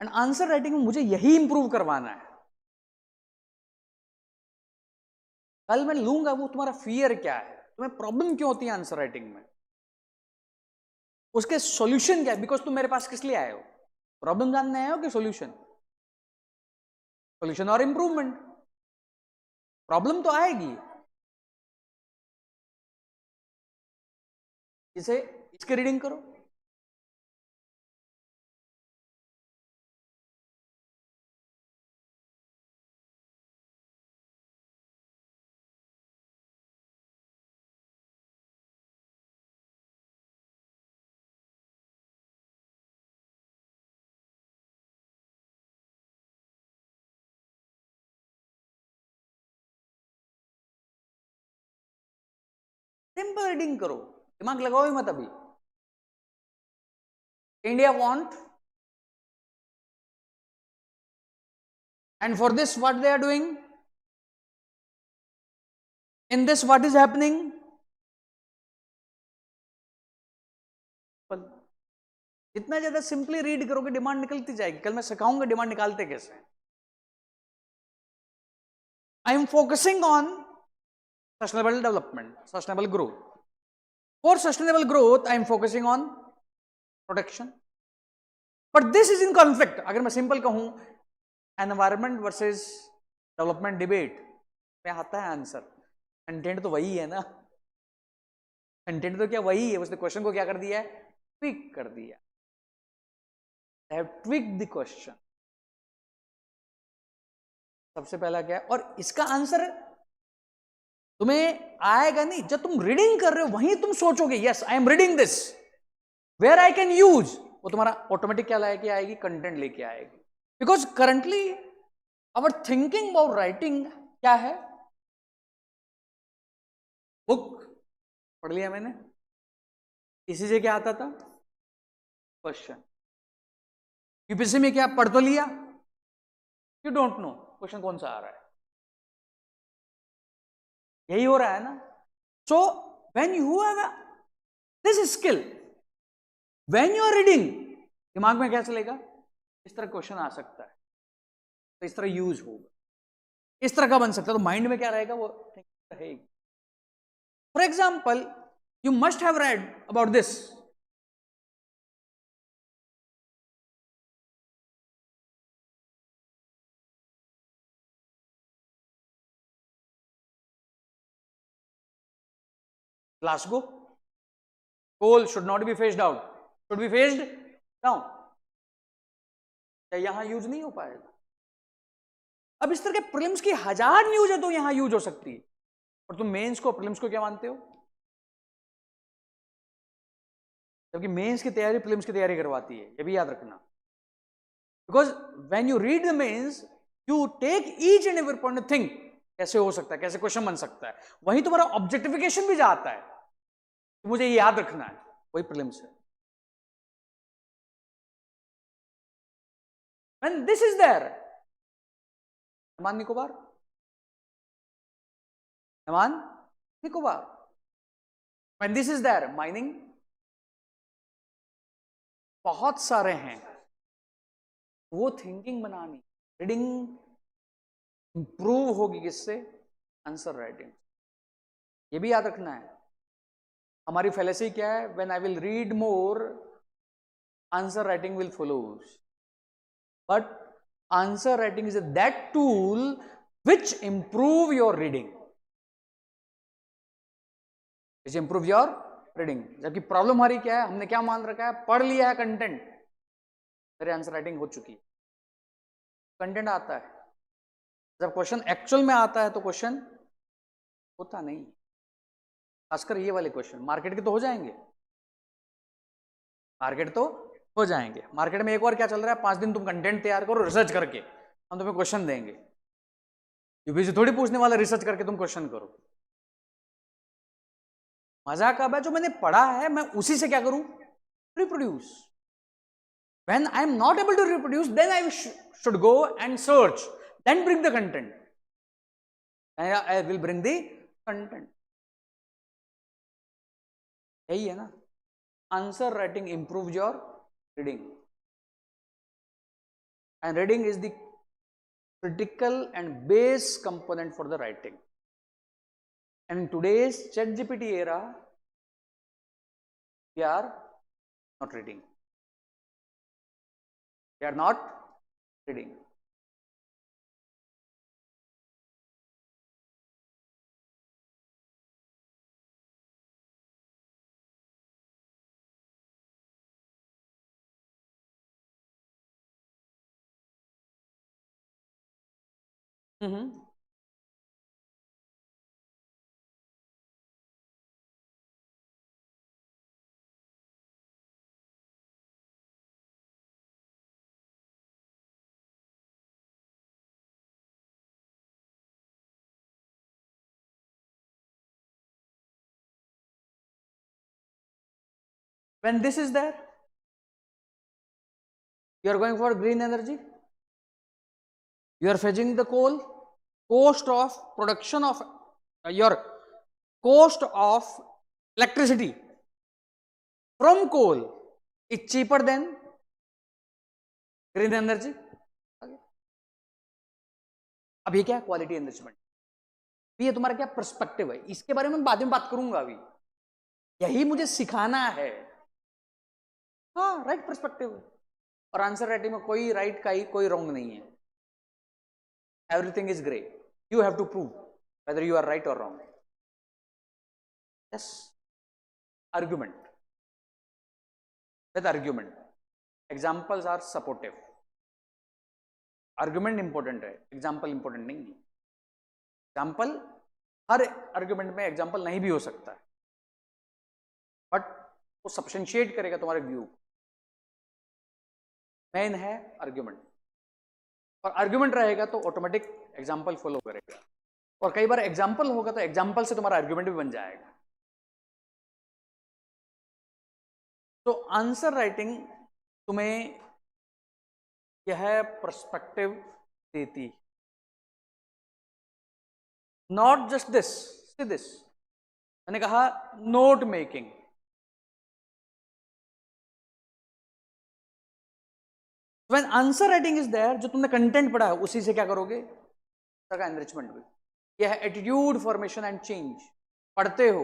एंड आंसर राइटिंग में मुझे यही इंप्रूव करवाना है. कल मैं लूंगा वो तुम्हारा फियर क्या है, तुम्हें प्रॉब्लम क्यों होती है आंसर राइटिंग में, उसके सॉल्यूशन क्या है. बिकॉज तुम मेरे पास किस लिए आए हो? प्रॉब्लम जानने आए हो कि सॉल्यूशन? सॉल्यूशन और इंप्रूवमेंट. प्रॉब्लम तो आएगी. इसे इसकी रीडिंग करो. सिंपल रीडिंग करो, दिमाग लगाओ ही मत. अभी India want and for this what they are doing, in this what is happening. जितना ज्यादा सिंपली रीड करोगे डिमांड निकलती जाएगी. कल मैं सिखाऊंगा डिमांड निकालते कैसे. I am focusing on sustainable development, sustainable growth. For sustainable growth I am focusing on protection. But this is in conflict. अगर मैं सिंपल कहूं एनवायरमेंट वर्सेस डेवलपमेंट डिबेट में आता है आंसर. कंटेंट तो वही है ना. कंटेंट तो क्या वही है, उसने क्वेश्चन को क्या कर दिया है? ट्विक कर दिया. I have tweaked the question. सबसे पहला क्या है? और इसका आंसर तुम्हें आएगा नहीं. जब तुम रीडिंग कर रहे हो वहीं तुम सोचोगे yes I am reading this, where I can use. वो तुम्हारा ऑटोमेटिक क्या लेके आएगी? कंटेंट लेके आएगी. Because currently our thinking about writing क्या है? बुक पढ़ लिया मैंने, इसी से क्या आता था? क्वेश्चन. यूपीएससी में क्या पढ़ तो लिया, यू डोंट नो क्वेश्चन कौन सा आ रहा है. यही हो रहा है ना. So when you have this skill, when you are reading, दिमाग में क्या चलेगा? इस तरह क्वेश्चन आ सकता है तो इस तरह यूज होगा, इस तरह का बन सकता है. तो माइंड में क्या रहेगा? वो रहेगी. For example you must have read about this. Glasgow, coal should not be phased out, should be phased down. क्या यहां यूज नहीं हो पाएगा? अब इस तरह के प्रीलिम्स की 1000 न्यूज है तो यहां यूज हो सकती है. और तुम मेंस को प्रीलिम्स को क्या मानते हो? जबकि मेंस की तैयारी प्रीलिम्स की तैयारी करवाती है. ये भी याद रखना. Because when you read the mains you take each and every point, think कैसे हो सकता है, कैसे क्वेश्चन बन सकता है. वहीं तुम्हारा ऑब्जेक्टिफिकेशन भी जाता है. तो मुझे ये याद रखना है. वही प्रीलिम्स है. When this is there, Andaman Nicobar, Andaman Nicobar. When this is there, mining बहुत सारे हैं. वो थिंकिंग बनानी, रीडिंग इंप्रूव होगी किससे? Answer writing. ये भी याद रखना है, हमारी फैलेसी क्या है? When I will read more, answer writing will follow. But answer writing is that tool which improve your reading, which improve your reading। जबकि प्रॉब्लम हमारी क्या है? हमने क्या मान रखा है? पढ़ लिया है कंटेंट, मेरे आंसर राइटिंग हो चुकी है। कंटेंट आता है, जब क्वेश्चन एक्चुअल में आता है तो क्वेश्चन होता नहीं। खासकर ये वाले क्वेश्चन मार्केट के तो हो जाएंगे, मार्केट तो हो जाएंगे। मार्केट में एक और क्या चल रहा है? 5 दिन तुम कंटेंट तैयार करो रिसर्च करके, हम तुम्हें क्वेश्चन देंगे। यूपीएससी थोड़ी पूछने वाला रिसर्च करके तुम क्वेश्चन करो। मजा कब है? जो मैंने पढ़ा है मैं उसी से क्या करूं? Reproduce. When I am not able to reproduce, then I should go and search, then bring the content. I will bring the content. यही है ना? Answer writing improves your reading, and reading is the critical and base component for the writing. And in today's ChatGPT era, we are not reading. We are not reading. When this is there, you are going for green energy, you are fetching the coal, cost of production of your cost of electricity from coal is cheaper than green energy. अब ये क्या है? Quality enrichment. ये तुम्हारा क्या perspective है? इसके बारे में बाद में बात करूंगा, अभी यही मुझे सिखाना है। हाँ, राइट पर्सपेक्टिव। और आंसर राइटिंग में कोई राइट का ही कोई रॉन्ग नहीं है, everything is grey. You have to prove whether you are right और wrong. Yes, argument with argument, examples are supportive. Argument important है, एग्जाम्पल इंपॉर्टेंट नहीं है। एग्जाम्पल, हर आर्ग्यूमेंट में एग्जाम्पल नहीं भी हो सकता है, बट वो सब्सटेंशिएट करेगा तुम्हारे व्यू। मेन है आर्ग्यूमेंट, और आर्ग्यूमेंट रहेगा तो ऑटोमेटिक एग्जाम्पल फॉलो करेगा। और कई बार एग्जाम्पल होगा तो एग्जाम्पल से तुम्हारा आर्ग्यूमेंट भी बन जाएगा। तो आंसर राइटिंग तुम्हें यह पर्सपेक्टिव देती, not just this. See this, मैंने कहा note making. When answer writing is there, जो तुमने कंटेंट पढ़ा है उसी से क्या करोगे? का एनरिचमेंट भी। यह है एटीट्यूड फॉर्मेशन एंड चेंज। पढ़ते हो,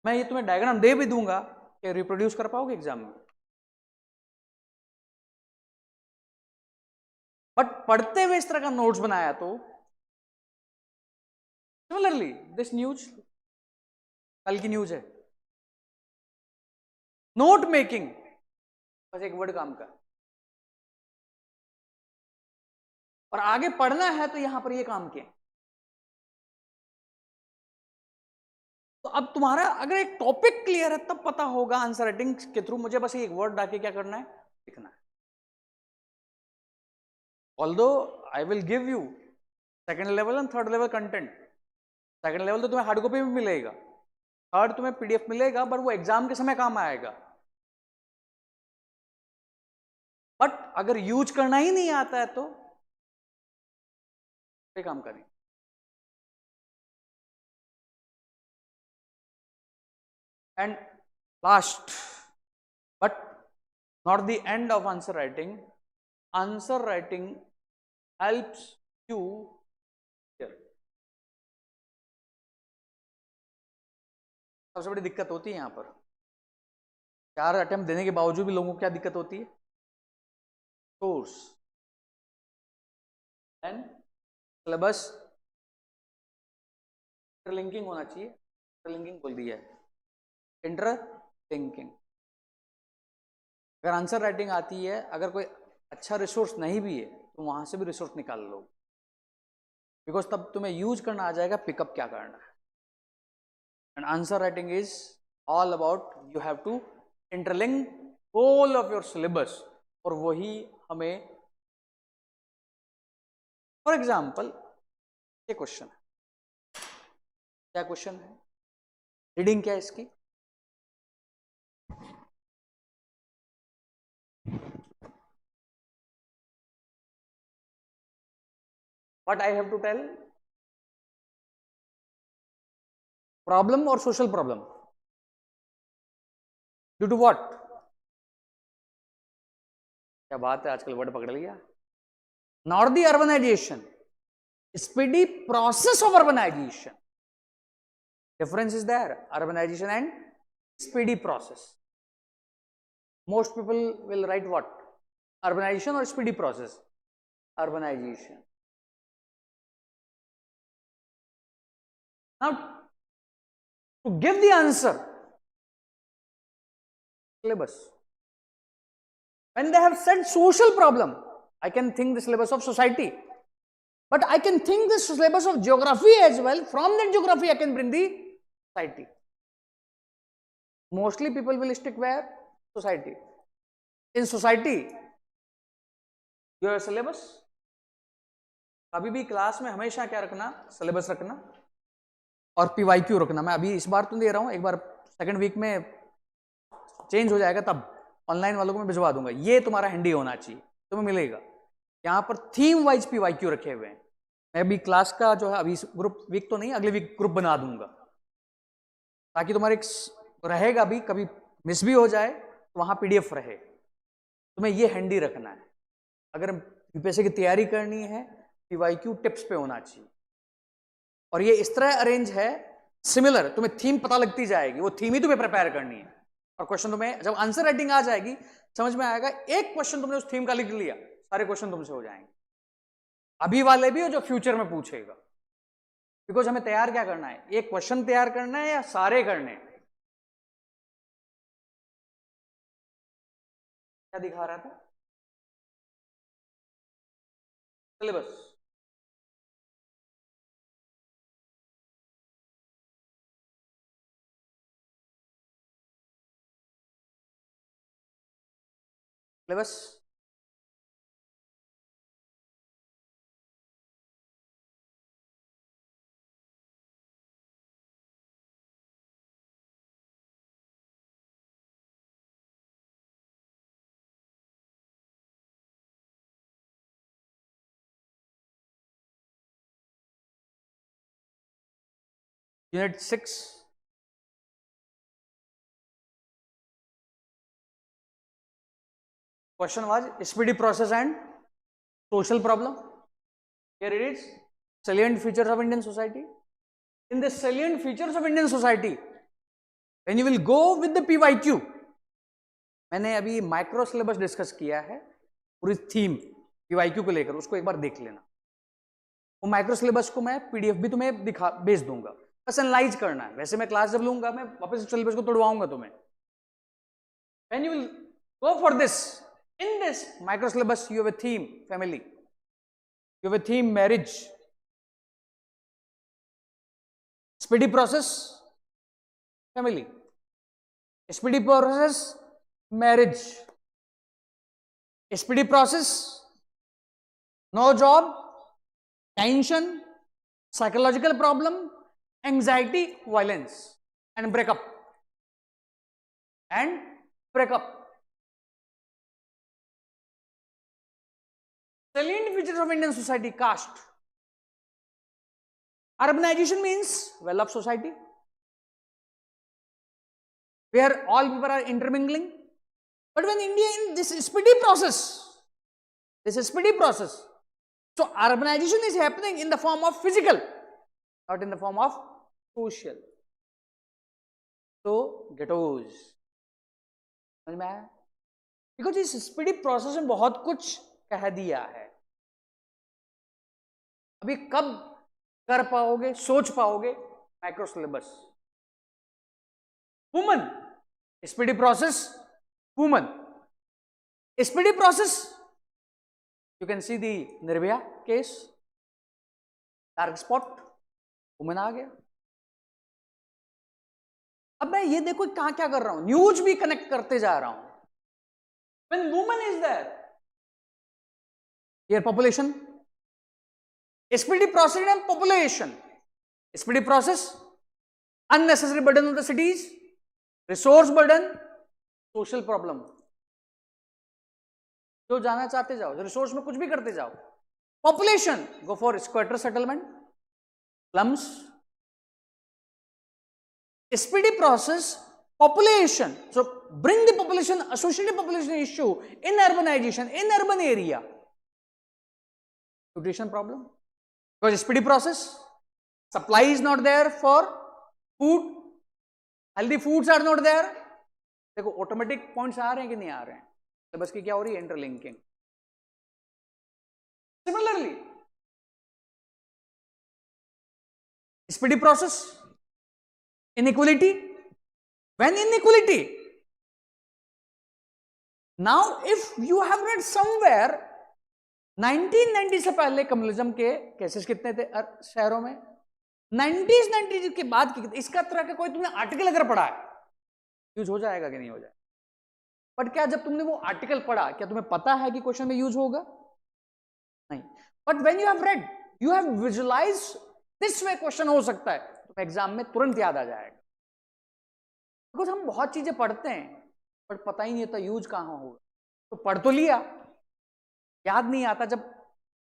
मैं ये तुम्हें डायग्राम दे भी दूंगा कि रिप्रोड्यूस कर पाओगे एग्जाम में, बट पढ़ते हुए इस तरह का नोट्स बनाया तो। सिमिलरली दिस न्यूज, कल की न्यूज है, नोट मेकिंग, बस एक वर्ड काम का, और आगे पढ़ना है तो यहां पर ये काम किया। तो अब तुम्हारा अगर एक टॉपिक क्लियर है तब पता होगा आंसर राइटिंग के थ्रू मुझे बस एक वर्ड डाके क्या करना है? लिखना है। Although I will give you second level and third level content. Second level तो तुम्हें हार्ड कॉपी में मिलेगा, थर्ड तुम्हें पीडीएफ मिलेगा, बट वो एग्जाम के समय काम आएगा। बट अगर यूज करना ही नहीं आता है तो कोई काम का नहीं। And last but not the end of answer writing, answer writing helps you. सबसे बड़ी दिक्कत होती है यहाँ पर, 4 अटेम्प्ट देने के बावजूद भी लोगों को क्या दिक्कत होती है? सोर्स एंड सिलेबस इंटरलिंकिंग होना चाहिए। इंटरलिंकिंग बोल दिया है, इंटरलिंकिंग। अगर आंसर राइटिंग आती है, अगर कोई अच्छा रिसोर्स नहीं भी है तो वहां से भी रिसोर्स निकाल लो, बिकॉज तब तुम्हें यूज करना आ जाएगा पिकअप क्या करना है। And answer writing is all about you have to interlink whole of your syllabus, और वही हमें, फॉर एग्जाम्पल ये क्वेश्चन है, क्या क्वेश्चन है? रीडिंग क्या है इसकी? What I have to tell? Problem or social problem? Due to what? क्या बात है, आजकल वर्ड पकड़ लिया। Not the urbanization, speedy process of urbanization. Difference is there, urbanization and speedy process. Most people will write what? Urbanization or speedy process? Urbanization. Now, to give the answer, syllabus. When they have said social problem, I can think the syllabus of society, but I can think the syllabus of geography as well. From that geography, I can bring the society. Mostly people will stick where? Society. In society, you have a syllabus. अभी भी class में हमेशा क्या रखना? Syllabus रखना और PYQ रखना। मैं अभी इस बार तो दे रहा हूं, एक बार सेकंड वीक में चेंज हो जाएगा, तब ऑनलाइन वालों को मैं भिजवा दूंगा। ये तुम्हारा हैंडी होना चाहिए, तुम्हें मिलेगा। यहाँ पर थीम वाइज पीवाईक्यू रखे हुए हैं। मैं अभी क्लास का जो है, अभी ग्रुप वीक तो नहीं, अगले वीक ग्रुप बना दूंगा, ताकि तुम्हारे रहेगा भी, कभी मिस भी हो जाए तो वहां पीडीएफ रहे। तुम्हें ये हैंडी रखना है। अगर यूपीएससी की तैयारी करनी है, पीवाईक्यू टिप्स पे होना चाहिए। और ये इस तरह अरेंज है, सिमिलर, तुम्हें थीम पता लगती जाएगी, वो थीम ही तुम्हें प्रिपेयर करनी है। और क्वेश्चन तुम्हें जब आंसर राइटिंग आ जाएगी, समझ में आएगा। एक क्वेश्चन तुमने उस थीम का लिख लिया, सारे क्वेश्चन तुमसे हो जाएंगे, अभी वाले भी और जो फ्यूचर में पूछेगा। बिकॉज हमें तैयार क्या करना है? एक क्वेश्चन तैयार करना है या सारे करने? क्या दिखा रहा था? Syllabus. Syllabus unit 6, question was speedy process and social problem. Here it is, salient features of Indian society. In the salient features of Indian society, when you will go with the PYQ, मैंने अभी micro syllabus discuss किया है, पूरी theme PYQ को लेकर, उसको एक बार देख लेना। वो माइक्रो सिलेबस को मैं पीडीएफ भी तुम्हें भेज दूंगा, बस एनालाइज करना है। वैसे मैं क्लास जब लूंगा, मैं वापस सिलेबस को तोड़वाऊंगा तुम्हें। When you will go for this, in this micro syllabus, you have a theme family, you have a theme marriage, speedy process family, speedy process marriage, speedy process no job, tension, psychological problem, anxiety, violence, and breakup. Salient features of Indian society: caste. Urbanization means well-off society, where all people are intermingling. But when India in this speedy process, This is speedy process. So urbanization is happening in the form of physical, not in the form of social. So ghettos, समझ में आया? Because इस speedy process में बहुत कुछ कह दिया है. अभी कब कर पाओगे, सोच पाओगे? Micro syllabus. Woman, speedy process, woman, speedy process. You can see the Nirbhaya case, dark spot, woman आ गया. अब मैं ये देखो कहां क्या कर रहा हूं, न्यूज भी कनेक्ट करते जा रहा हूं. When woman is there, here population, speedy process and population, speedy process, unnecessary burden of the cities, resource burden, social problem. जो जाना चाहते जाओ, रिसोर्स में कुछ भी करते जाओ. Population, go for squatter settlement, slums. Speedy process, population. So bring the population, associated population issue in urbanization, in urban area. Nutrition problem. Because speedy process, supply is not there for food, healthy foods are not there. देखो automatic points आ रहे हैं कि नहीं आ रहे हैं? तो बस की क्या हो रही है? Interlinking. Similarly speedy process, inequality. When inequality, now if you have read somewhere 1990 से पहले कम्युनिज्म के केसेस कितने थे शहरों में, 90s के बाद की, इसका तरह का कोई तुमने आर्टिकल अगर पढ़ा है, यूज हो जाएगा कि नहीं हो जाएगा? बट क्या जब तुमने वो आर्टिकल पढ़ा, क्या तुम्हें पता है कि क्वेश्चन में यूज होगा? नहीं. But when you have read, you have visualise this way question हो सकता है, तो एग्जाम में तुरंत याद आ जाएगा. बिकॉज हम बहुत चीजें पढ़ते हैं बट पता ही नहीं होता यूज कहां होगा. तो पढ़ तो लिया, याद नहीं आता. जब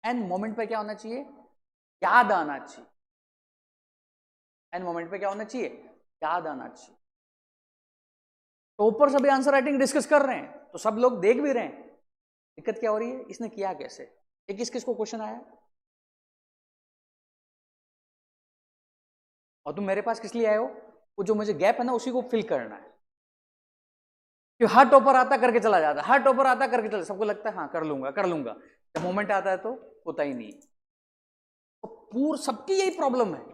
एन मोमेंट पे क्या होना चाहिए? याद आना चाहिए. एन मोमेंट पे क्या होना चाहिए? याद आना चाहिए. तो ऊपर सभी आंसर राइटिंग डिस्कस कर रहे हैं, तो सब लोग देख भी रहे हैं. दिक्कत क्या हो रही है? इसने किया कैसे? ये किस किस को क्वेश्चन आया और तुम मेरे पास किस लिए आए हो? वो जो मुझे गैप है ना, उसी को फिल करना है. कि हर टॉपर आता करके चला जाता है, हर टॉपर आता करके चला, सबको लगता है हाँ कर लूंगा कर लूंगा. जब मोमेंट आता है तो होता ही नहीं. तो पूर्ण सबकी यही प्रॉब्लम है,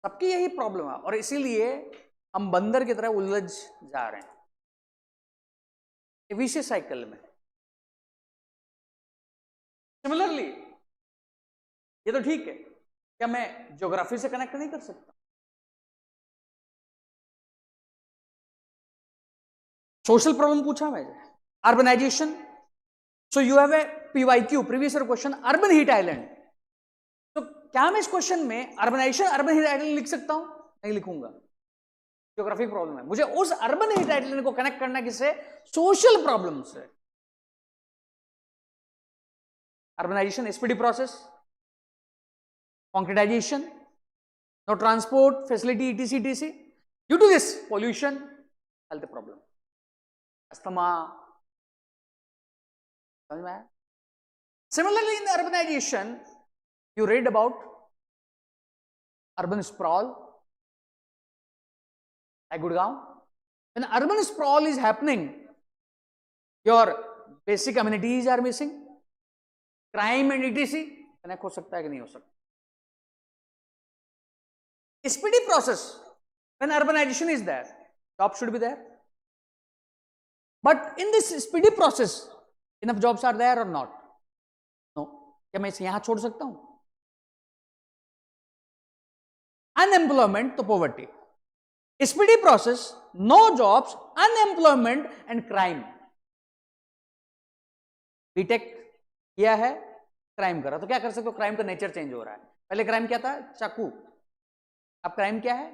सबकी यही प्रॉब्लम है. और इसीलिए हम बंदर की तरह उलझ जा रहे हैं विशेष साइकिल में. सिमिलरली ये तो ठीक है, क्या मैं ज्योग्राफी से कनेक्ट नहीं कर सकता? सोशल प्रॉब्लम पूछा मैं, urbanisation. So you have a PYQ, previous year question, urban heat island. तो क्या मैं इस क्वेश्चन में अर्बनाइजेशन, अर्बन हीट आइलैंड लिख सकता हूं? नहीं लिखूंगा. ज्योग्राफिक प्रॉब्लम है, मुझे उस अर्बन हीट आइलैंड को कनेक्ट करना किससे? सोशल प्रॉब्लम से. Urbanisation, speedy process, concretization, no transport facility, etc, etc. Due to this pollution, health problem, asthma. समझ में आया? Similarly, in urbanization, you read about urban sprawl, like Gurgaon. When urban sprawl is happening, your basic amenities are missing, crime and etc. Connect हो सकता है कि नहीं हो सकता? Speedy process, when urbanization is there, jobs should be there. But in this speedy process, enough jobs are there or not? No. क्या मैं इसे यहां छोड़ सकता हूं? Unemployment तो poverty. Speedy process, no jobs, unemployment and crime. BTech किया है, क्राइम करा, तो क्या कर सकते हो? क्राइम का नेचर चेंज हो रहा है. पहले क्राइम क्या था? चाकू. अब क्राइम क्या है?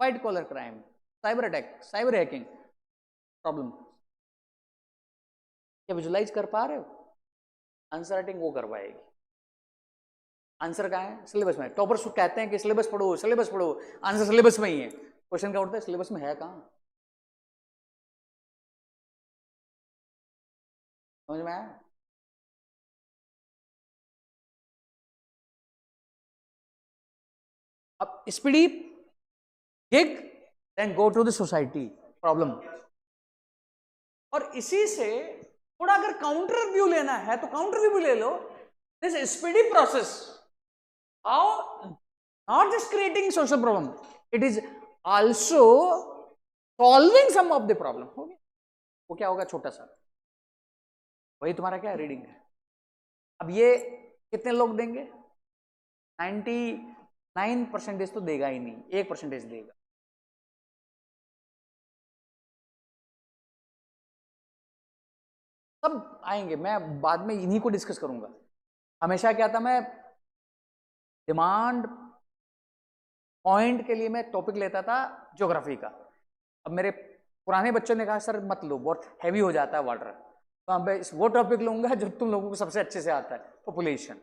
White collar crime, cyber attack, cyber hacking. Problem क्या विजुलाइज कर पा रहे हो? आंसर राइटिंग वो करवाएगी. आंसर कहाँ है? सिलेबस में. टॉपर्स कहते हैं कि सिलेबस पढ़ो, सिलेबस पढ़ो, आंसर सिलेबस में ही है. क्वेश्चन क्या उठता है? सिलेबस में है कहाँ? समझ में आया? Speedy gig, then go to the society problem. और इसी से थोड़ा अगर काउंटर व्यू लेना है तो काउंटर व्यू ले लो, this speedy process how not just creating social problem, it is also solving some of the problem. हो गया, वो क्या होगा, छोटा सा, वही तुम्हारा क्या रीडिंग है। अब ये कितने लोग देंगे, 99% तो देगा ही नहीं, 1% देगा। सब आएंगे, मैं बाद में इन्हीं को डिस्कस करूंगा। हमेशा क्या था, मैं डिमांड पॉइंट के लिए मैं टॉपिक लेता था ज्योग्राफी का। अब मेरे पुराने बच्चों ने कहा सर मत लो, बहुत हैवी हो जाता है वाटर, तो मैं वो टॉपिक लूंगा जो तुम लोगों को सबसे अच्छे से आता है, पॉपुलेशन।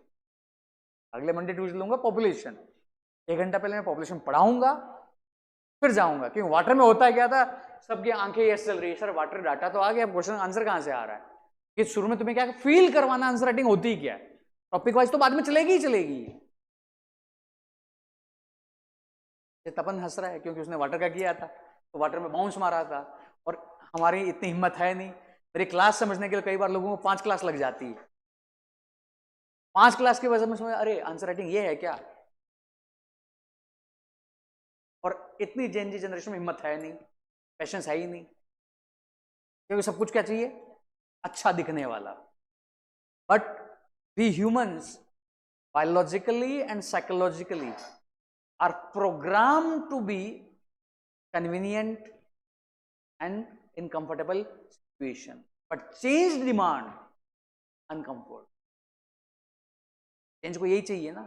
अगले मंडे ट्यूजडे लूंगा पॉपुलेशन, 1 घंटा पहले मैं पॉपुलेशन पढ़ाऊंगा, फिर जाऊंगा। क्योंकि वाटर में होता है क्या था, सबकी आंखें ऐसे चल रही है, सर वाटर डाटा तो आ गया, क्वेश्चन आंसर कहां से आ रहा है। कि शुरू में तुम्हें क्या फील करवाना आंसर राइटिंग होती ही क्या है, टॉपिक वाइज तो बाद में चलेगी ही चलेगी। ये तपन हंस रहा है क्योंकि उसने वाटर का किया था, तो वाटर में बाउंस मारा था, और हमारी इतनी हिम्मत है नहीं। मेरी क्लास समझने के लिए कई बार लोगों को 5 क्लास लग जाती है, 5 क्लास की वजह में समझ, अरे आंसर राइटिंग ये है क्या। और इतनी जेनजी जनरेशन में हिम्मत है नहीं, पेशेंस है ही नहीं, क्योंकि सब कुछ क्या चाहिए, अच्छा दिखने वाला। But we humans biologically and psychologically are programmed to be convenient and in comfortable situation, but change demand uncomfort। Change को यही चाहिए ना,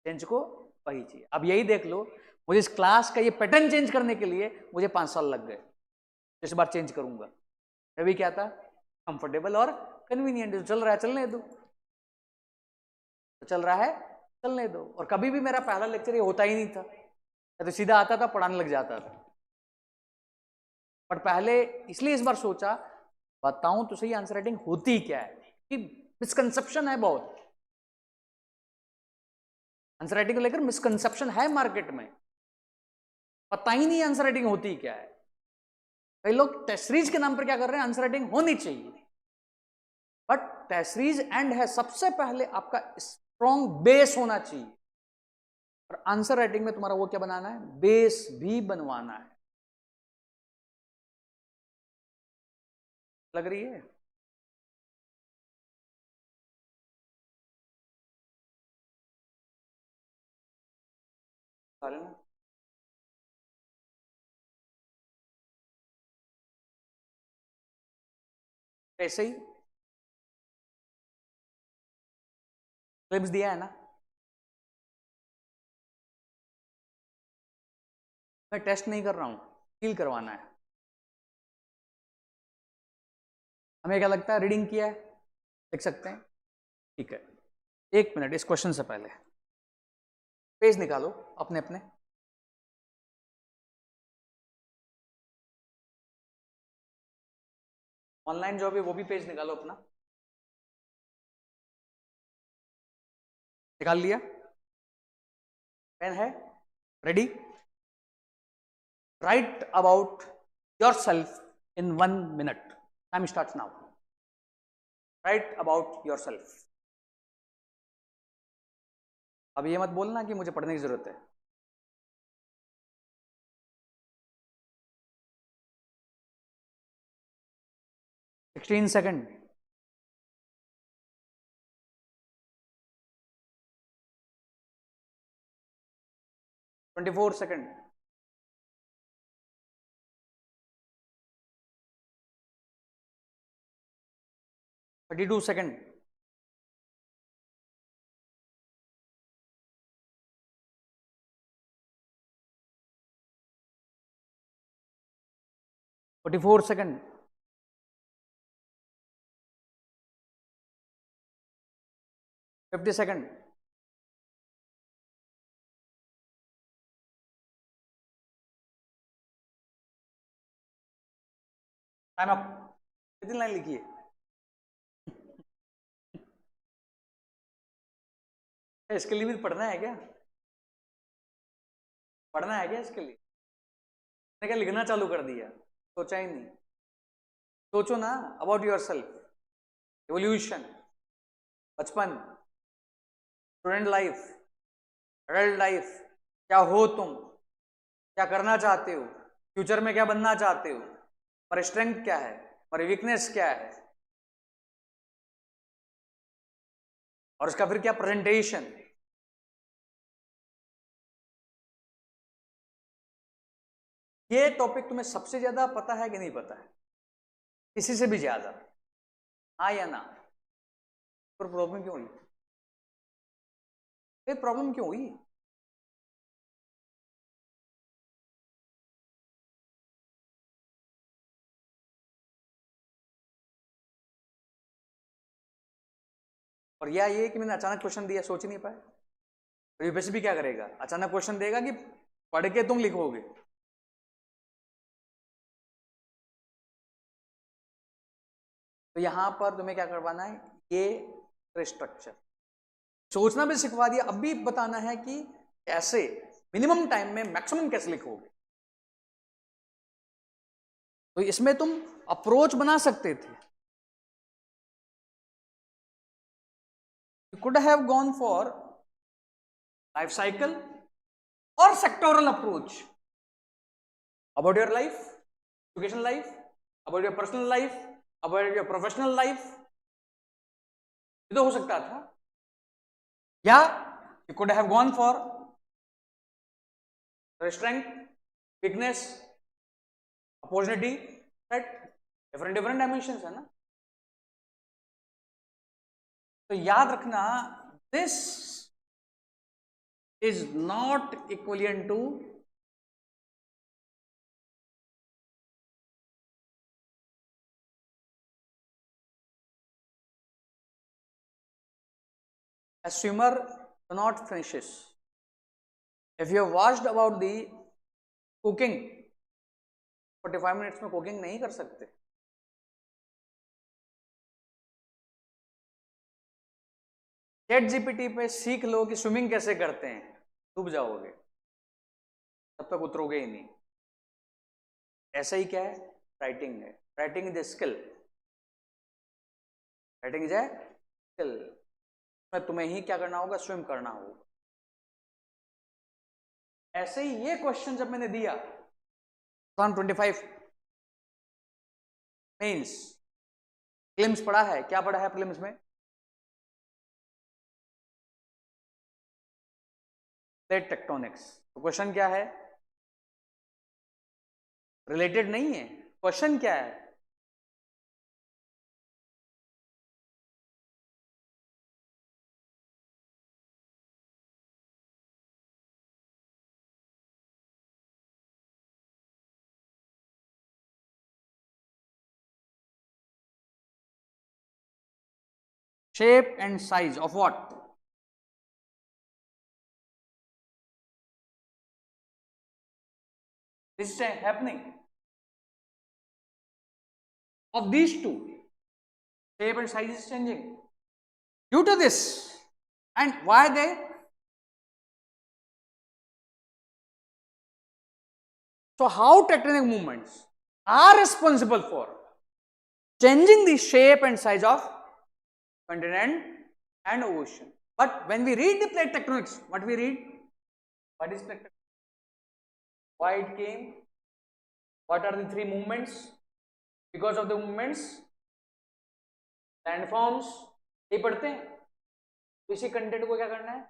चेंज को वही चाहिए। अब यही देख लो, मुझे इस क्लास का ये पैटर्न चेंज करने के लिए मुझे 5 साल लग गए, इस बार चेंज करूंगा। अभी क्या था, कंफर्टेबल और कन्वीनियंट, जो चल रहा है चलने दो, तो चल रहा है चलने दो। और कभी भी मेरा पहला लेक्चर ये होता ही नहीं था, तो सीधा आता था पढ़ाने लग जाता था। पर पहले इसलिए इस बार सोचा बताऊं तो सही आंसर राइटिंग होती क्या है, कि मिसकंसेप्शन है बहुत, आंसर राइटिंग को लेकर मिसकंसेप्शन है मार्केट में, पता ही नहीं आंसर राइटिंग होती क्या है। कई लोग टेस्ट सीरीज के नाम पर क्या कर रहे हैं, आंसर राइटिंग होनी चाहिए, बट टेस्ट सीरीज एंड है, सबसे पहले आपका स्ट्रॉन्ग बेस होना चाहिए। और आंसर राइटिंग में तुम्हारा वो क्या बनाना है, बेस भी बनवाना है। लग रही है, ऐसे ही क्लिप्स दिया है ना, मैं टेस्ट नहीं कर रहा हूं, फील करवाना है। हमें क्या लगता है, रीडिंग किया है, लिख सकते हैं, ठीक है। 1 मिनट, इस क्वेश्चन से पहले पेज निकालो अपने अपने, ऑनलाइन जो भी वो भी पेज निकालो अपना, निकाल लिया, पेन है ready. Right about your self in 1 minute, time start now. Right about your self. अब ये मत बोलना कि मुझे पढ़ने की जरूरत है, sixteen second, 24 second, 32 second, 44 second, 50 second, time up. कितनी लाइन लिखी है, इसके लिए भी पढ़ना है क्या? पढ़ना है क्या इसके लिए? मैंने क्या लिखना चालू कर दिया? सोचा ही नहीं। सोचो ना अबाउट योर सेल्फ, एवोल्यूशन, बचपन, स्टूडेंट लाइफ, एडल्ट लाइफ, क्या हो तुम, क्या करना चाहते हो, फ्यूचर में क्या बनना चाहते हो, पर स्ट्रेंथ क्या है, पर वीकनेस क्या है, और उसका फिर क्या प्रेजेंटेशन। ये टॉपिक तुम्हें सबसे ज्यादा पता है कि नहीं पता है? किसी से भी ज्यादा? हाँ या ना? पर प्रॉब्लम क्यों हुई? ये प्रॉब्लम क्यों हुई? और या ये कि मैंने अचानक क्वेश्चन दिया, सोच ही नहीं पाए। और यूपीएससी भी क्या करेगा, अचानक क्वेश्चन देगा कि पढ़ के तुम लिखोगे। तो यहां पर तुम्हें क्या करवाना है, ये स्ट्रक्चर सोचना भी सिखवा दिया, अब भी बताना है कि कैसे मिनिमम टाइम में मैक्सिमम कैसे लिखोगे। तो इसमें तुम अप्रोच बना सकते थे। You could have gone for life cycle और sectoral approach about your life, education life, about your personal life, about your professional life. ये तो हो सकता था। या you could have gone for strength, weakness, opportunity, set, different different dimension है ना। तो याद रखना, this is not equivalent to a swimmer cannot finishes. If you have watched about the cooking, 45 minutes में कुकिंग नहीं कर सकते। चैट जीपीटी पे सीख लो कि स्विमिंग कैसे करते हैं, डूब जाओगे, तब तक उतरोगे ही नहीं। ऐसा ही क्या है, राइटिंग है। Writing is a skill, writing is a skill. तुम्हें ही क्या करना होगा, स्विम करना होगा। ऐसे ही ये क्वेश्चन जब मैंने दिया 25 मेंस, प्रीलिम्स पढ़ा है, क्या पढ़ा है प्रीलिम्स में? Plate tectonics. तो क्वेश्चन क्या है, रिलेटेड नहीं है। क्वेश्चन क्या है, shape and size of what? This is happening of these two. Shape and size is changing due to this. And why they? So how tectonic movements are responsible for changing the shape and size of continent and ocean. But when we read the plate tectonics, what we read? What is plate tectonics? Why it came? What are the three movements? Because of the movements, landforms, ये पढ़ते हैं। तो इसी content को क्या करना है,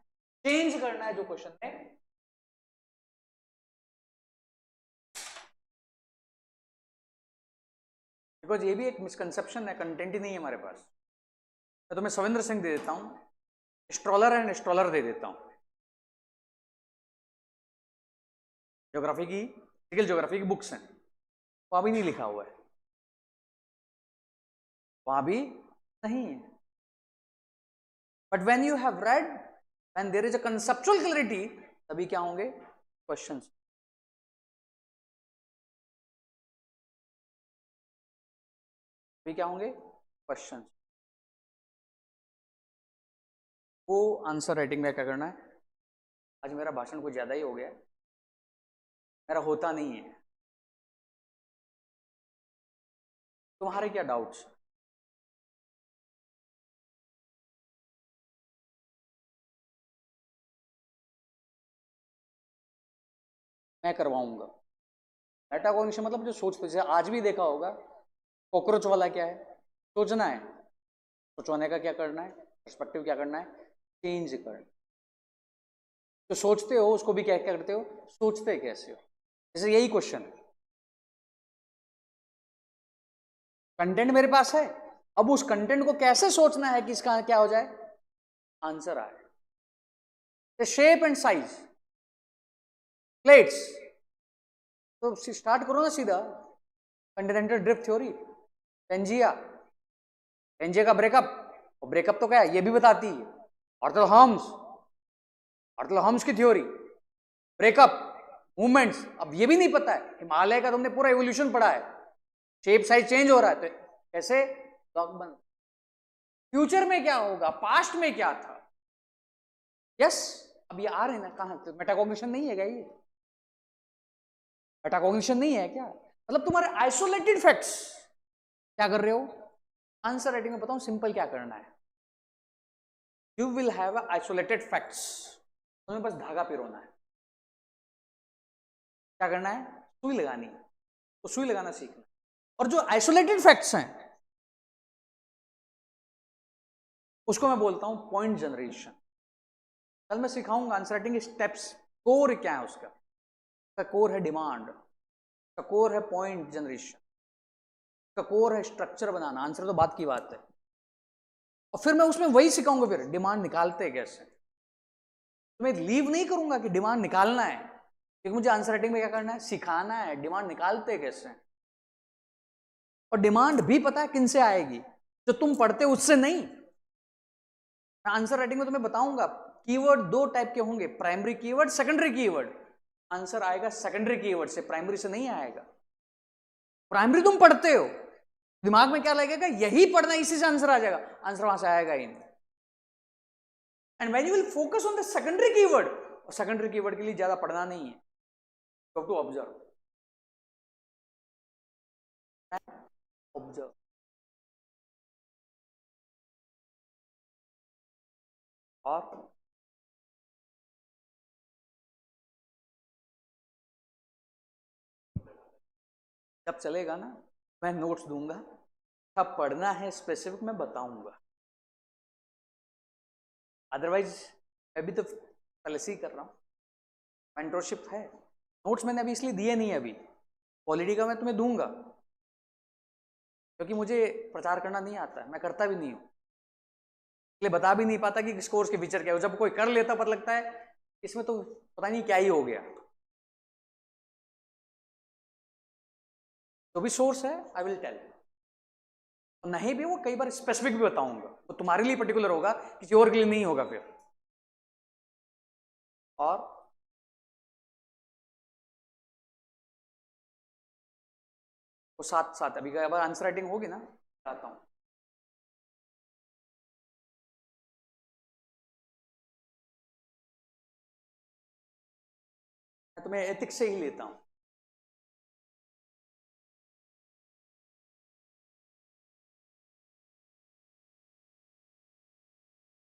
change करना है जो क्वेश्चन है। बिकॉज ये भी एक मिसकंसेप्शन है, कंटेंट ही नहीं है हमारे पास। मैं तुम्हें सविंद्र सिंह दे देता हूं, एस्ट्रोलर एंड एस्ट्रोलर दे देता हूं, ज्योग्राफी की, फिजिकल ज्योग्राफी की बुक्स हैं, वहां भी नहीं लिखा हुआ है, वहां भी नहीं है। But when you have read, when there is a conceptual clarity, तभी क्या होंगे क्वेश्चंस। तभी क्या होंगे क्वेश्चंस। वो आंसर राइटिंग में क्या करना है। आज मेरा भाषण कुछ ज्यादा ही हो गया, मेरा होता नहीं है। तुम्हारे क्या डाउट्स? मैं करवाऊंगा। मेटाकॉग्निशन मतलब जो सोचते, जैसे आज भी देखा होगा कॉकरोच वाला क्या है, सोचना है। सोचवाने का क्या करना है, पर्सपेक्टिव क्या करना है, चेंज करना। तो सोचते हो उसको भी क्या क्या करते हो, सोचते कैसे हो। जैसे यही क्वेश्चन है, कंटेंट मेरे पास है, अब उस कंटेंट को कैसे सोचना है कि इसका क्या हो जाए, आंसर आए। शेप एंड साइज प्लेट्स, तो स्टार्ट करो ना सीधा। Continental drift theory, Pangaea, Pangaea का ब्रेकअप, और ब्रेकअप तो क्या है ये भी बताती है। ऑर्थल हम्स, ऑर्थल हम्स की थ्योरी, ब्रेकअप, मूवमेंट्स। अब ये भी नहीं पता है, हिमालय का तुमने पूरा एवोल्यूशन पढ़ा है, शेप साइज चेंज हो रहा है, तो कैसे लॉक बंद। फ्यूचर में क्या होगा, पास्ट में क्या था। यस, अब ये आ रहे हैं ना कहां, तो मेटाकॉग्निशन नहीं है क्या ये, मेटाकॉग्निशन नहीं है क्या, मतलब तुम्हारे आइसोलेटेड फैक्ट्स क्या कर रहे हो। आंसर राइटिंग में बताऊं सिंपल क्या करना है, you will have isolated facts, तुम्हें बस धागा पिरोना है। क्या करना है, सुई लगानी है, तो सुई लगाना सीखना। और जो आइसोलेटेड फैक्ट्स हैं उसको मैं बोलता हूं पॉइंट जनरेशन। कल मैं सिखाऊंगा आंसर राइटिंग स्टेप्स, कोर क्या है उसका। उसका कोर है डिमांड, उसका कोर है पॉइंट जनरेशन, उसका कोर है स्ट्रक्चर बनाना। आंसर तो बात की बात है, और फिर मैं उसमें वही सिखाऊंगा फिर डिमांड निकालते कैसे। तो मैं लीव नहीं करूंगा कि डिमांड निकालना है, क्योंकि मुझे आंसर राइटिंग में क्या करना है, सिखाना है डिमांड निकालते कैसे। और डिमांड भी पता है किन से आएगी, जो तुम पढ़ते हो उससे नहीं। मैं आंसर राइटिंग में तुम्हें बताऊंगा कीवर्ड दो टाइप के होंगे, primary keyword, secondary keyword. Answer आएगा सेकेंडरी कीवर्ड से, प्राइमरी से नहीं आएगा। प्राइमरी तुम पढ़ते हो, दिमाग में क्या लगेगा, यही पढ़ना, इसी से आंसर आ जाएगा, आंसर वहां से आएगा ही नहीं। And when you will focus on the secondary keyword, और सेकेंडरी कीवर्ड के लिए ज्यादा पढ़ना नहीं है, टू ऑब्जर्व, ऑब्जर्व। और जब चलेगा ना, मैं नोट्स दूंगा, अब पढ़ना है स्पेसिफिक मैं बताऊंगा। अदरवाइज मैं भी तो पहले से ही कर रहा हूँ, मेंटरशिप है। नोट्स मैंने अभी इसलिए दिए नहीं है, अभी क्वालिटी का मैं तुम्हें दूंगा, क्योंकि मुझे प्रचार करना नहीं आता, मैं करता भी नहीं हूँ, इसलिए बता भी नहीं पाता कि किस कोर्स के फीचर क्या है। जब कोई कर लेता पता लगता है इसमें तो पता नहीं क्या ही हो गया। जो भी सोर्स है आई विल टेल, नहीं भी वो कई बार स्पेसिफिक भी बताऊंगा, वो तुम्हारे लिए पर्टिकुलर होगा, किसी और के लिए नहीं होगा फिर। और वो साथ साथ अभी कई बार आंसर राइटिंग होगी ना, बताता हूं। मैं तुम्हें एथिक्स से ही लेता हूं।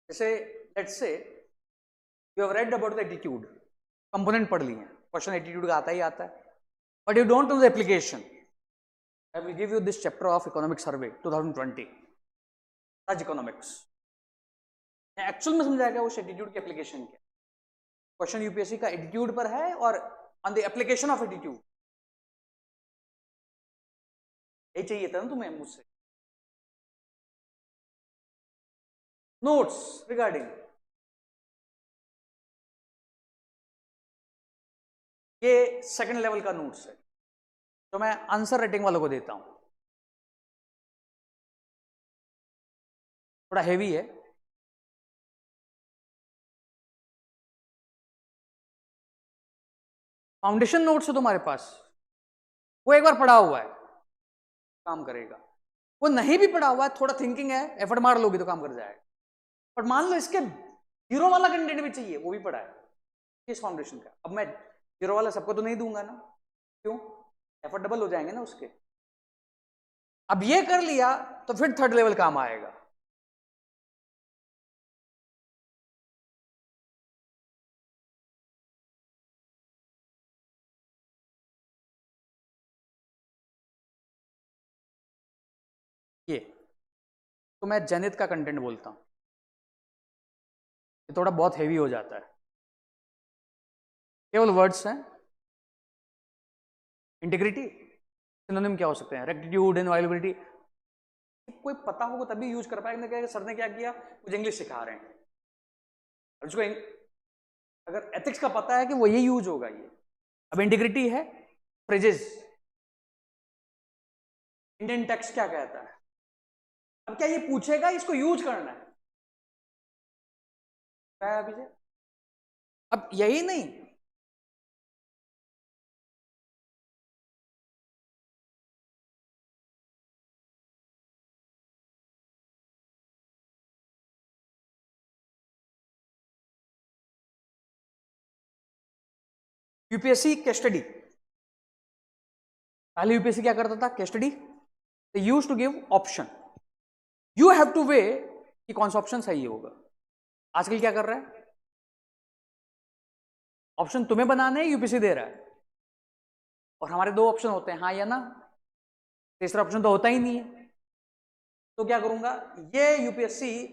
जैसे let's say you have read about the attitude, component पढ़ लिए, क्वेश्चन एटीट्यूड का आता ही आता है, but you don't know the application. I will give you this chapter of economic survey 2020, आज इकोनॉमिक्स एक्चुअल में समझाएगा उस एटीट्यूड की एप्लीकेशन क्या। क्वेश्चन यूपीएससी का एटीट्यूड पर है और on the application of attitude. यही चाहिए था ना तुम्हें मुझसे, नोट्स रिगार्डिंग ये सेकंड लेवल का नोट्स है, जो मैं आंसर राइटिंग वालों को देता हूं। थोड़ा हेवी है, फाउंडेशन नोट्स है तुम्हारे पास, वो एक बार पढ़ा हुआ है काम करेगा। वो नहीं भी पढ़ा हुआ है, थोड़ा थिंकिंग है, एफर्ट मार लोगी तो काम कर जाएगा। पर मान लो इसके जीरो वाला कंटेंट भी चाहिए, वो भी पढ़ा है किस फाउंडेशन का। अब मैं जीरो वाला सबको तो नहीं दूंगा ना, क्यों, एफर्ट डबल हो जाएंगे ना उसके। अब ये कर लिया तो फिर थर्ड लेवल काम आएगा। ये तो मैं जनित का कंटेंट बोलता हूं, ये थोड़ा बहुत हेवी हो जाता है, केवल वर्ड्स हैं। इंटीग्रिटी सिनोनिम क्या हो सकते हैं, रेक्टिट्यूड, इनवाइलेबिलिटी, कोई पता होगा तभी यूज कर पाएंगे। क्या सर ने क्या किया, मुझे इंग्लिश सिखा रहे हैं, उसको अगर एथिक्स का पता है कि वो ये यूज होगा ये। अब इंटीग्रिटी है, फ्रेजेस, इंडियन टेक्स्ट क्या कहता है, अब क्या ये पूछेगा इसको यूज करना है अभी से? अब यही नहीं, यूपीएससी केस स्टडी, पहले यूपीएससी क्या करता था, case study, they used to give option, you have to weigh कि कौन सा ऑप्शन सही होगा। आजकल क्या कर रहा है, ऑप्शन तुम्हें बनाने है, यूपीएससी दे रहा है, और हमारे दो ऑप्शन होते हैं, हाँ या ना, तीसरा ऑप्शन तो होता ही नहीं है। तो क्या करूंगा, ये यूपीएससी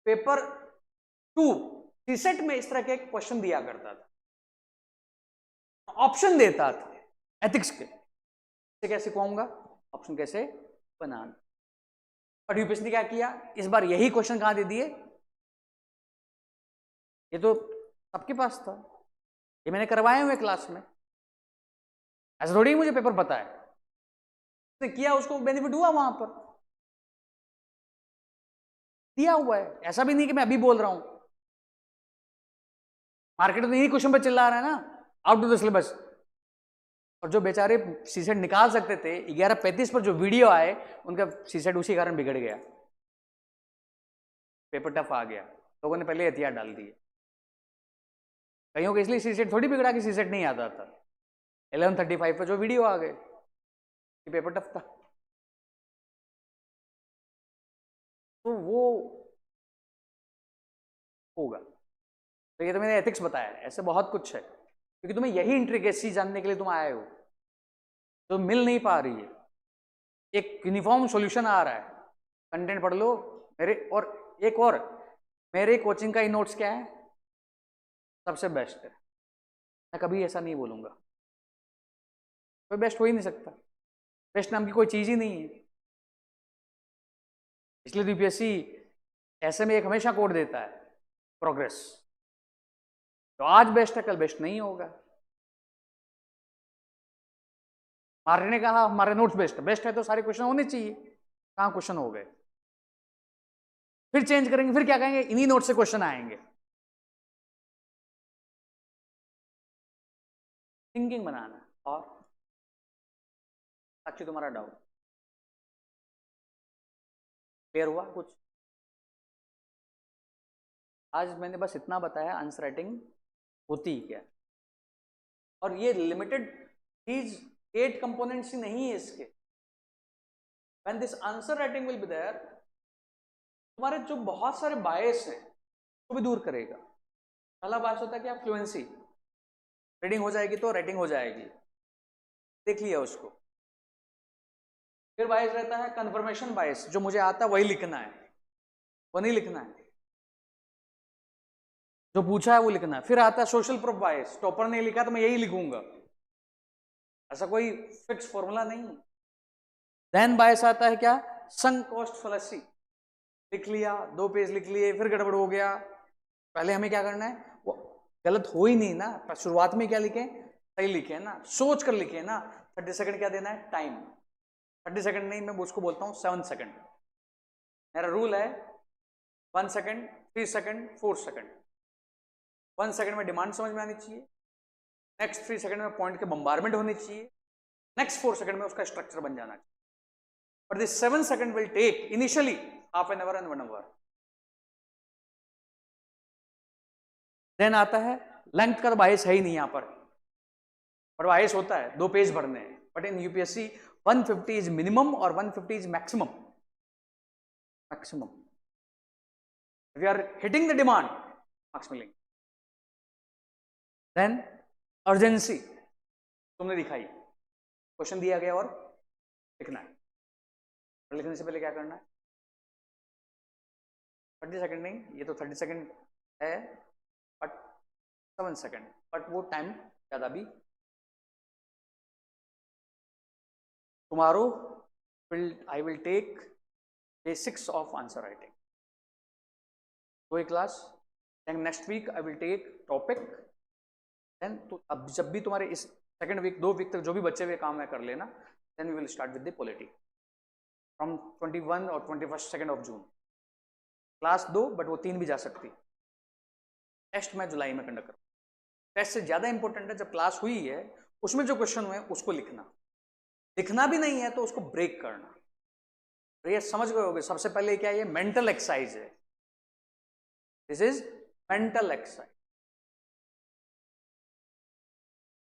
पेपर 2 सीसेट में इस तरह के क्वेश्चन दिया करता था, ऑप्शन देता था एथिक्स के, इसे कैसे सिखाऊंगा ऑप्शन कैसे बनाना। और यूपीएससी ने क्या किया, इस बार यही क्वेश्चन कहां दे दिए, ये तो सबके पास था, ये मैंने करवाए हुए क्लास में, ऐसा थोड़ी मुझे पेपर पता है, उसने किया, उसको बेनिफिट हुआ, वहां पर दिया हुआ है। ऐसा भी नहीं कि मैं अभी बोल रहा हूं, मार्केट में यही क्वेश्चन पर चिल्ला रहा है ना, आउट ऑफ द सिलेबस। और जो बेचारे सीसेट निकाल सकते थे 11:35 पर जो वीडियो आए, उनका सीसेट उसी कारण बिगड़ गया, पेपर टफ आ गया, लोगों ने पहले एहतियात डाल दी। कईयों के इसलिए सीसेट थोड़ी बिगड़ा कि सीसेट नहीं आता था, 11:35 पर जो वीडियो आ गए कि पेपर टफ था, तो वो होगा। तो ये तो मैंने एथिक्स बताया है, ऐसे बहुत कुछ है, क्योंकि तुम्हें यही इंट्रिकेसी जानने के लिए तुम आए हो, तो मिल नहीं पा रही है, एक यूनिफॉर्म सॉल्यूशन आ रहा है, कंटेंट पढ़ लो मेरे। और एक और, मेरे कोचिंग का ही नोट्स क्या है, सबसे बेस्ट है, मैं कभी ऐसा नहीं बोलूंगा, कोई बेस्ट हो ही नहीं सकता, बेस्ट नाम की कोई चीज ही नहीं है। इसलिए यूपीएससी ऐसे में एक हमेशा कोड देता है, प्रोग्रेस, तो आज बेस्ट है कल बेस्ट नहीं होगा। मार्क ने कहा हमारे नोट्स बेस्ट है, बेस्ट है तो सारे क्वेश्चन होने चाहिए, कहां क्वेश्चन हो गए, फिर चेंज करेंगे, फिर क्या कहेंगे, इन्हीं नोट से क्वेश्चन आएंगे। थिंकिंग बनाना। और अच्छी तुम्हारा डाउट क्लियर हुआ कुछ? आज मैंने बस इतना बताया आंसर राइटिंग होती क्या, और ये लिमिटेड चीज 8 कंपोनेंट्स ही नहीं है इसके। When this answer writing will be there, तुम्हारे जो बहुत सारे बायस हैं वो भी दूर करेगा। पहला बायस होता है क्या, फ्लुएंसी, रीडिंग हो जाएगी तो राइटिंग हो जाएगी, देख लिया उसको। फिर बायस रहता है कंफर्मेशन बायस, जो मुझे आता है वही लिखना है, वो नहीं लिखना है, जो पूछा है वो लिखना है। फिर आता है सोशल प्रूफ बायस, टॉपर ने लिखा तो मैं यही लिखूंगा, ऐसा कोई फिक्स फॉर्मूला नहीं है। देन बायस आता है क्या, संक कॉस्ट फैलेसी, लिख लिया 2 पेज लिख लिए, फिर गड़बड़ हो गया। पहले हमें क्या करना है, वो गलत हो ही नहीं ना, शुरुआत में क्या लिखे, सही लिखे ना, सोच कर लिखे ना। 30 सेकंड क्या देना है, टाइम, 30 सेकंड नहीं, मैं उसको बोलता हूँ 7 सेकंड। मेरा रूल है 1 सेकंड, 3 सेकंड, 4 सेकंड। 1 सेकंड में डिमांड समझ में आनी चाहिए, नेक्स्ट 3 सेकंड में पॉइंट के बम्बारमेंट होनी चाहिए, नेक्स्ट 4 सेकंड में उसका स्ट्रक्चर बन जाना चाहिए। But this 7 second will take initially half an hour and 1 hour. Then आता है लेंथ का, तो बाइस है ही नहीं यहां पर, पर बाइस होता है, 2 पेज भरने हैं, but in UPSC 150 is minimum और 150 is maximum. Maximum we are hitting the demand, marks मिलेंगे। देन अर्जेंसी तुमने दिखाई, क्वेश्चन दिया गया और लिखना है, और लिखने से पहले क्या करना है, 30 सेकंड नहीं, ये तो 30 सेकंड है, बट 7 सेकंड, बट वो टाइम ज्यादा भी। Tomorrow I will take basics of answer writing, तो एक class, then next week I will take topic, then तो अब जब भी तुम्हारे इस सेकंड वीक 2 वीक तक जो भी बचे हुए काम है कर लेना, then we will start with the polity from 21 और 21 2 ऑफ जून। क्लास 2, बट वो 3 भी जा सकती। टेस्ट मैं जुलाई में कंडक्ट करूँ, टेस्ट से ज्यादा इंपॉर्टेंट है जब क्लास हुई है उसमें जो क्वेश्चन हुए उसको लिखना, लिखना भी नहीं है तो उसको ब्रेक करना। तो ये समझ गए होगे, सबसे पहले क्या, ये मेंटल एक्सरसाइज है, this is mental exercise.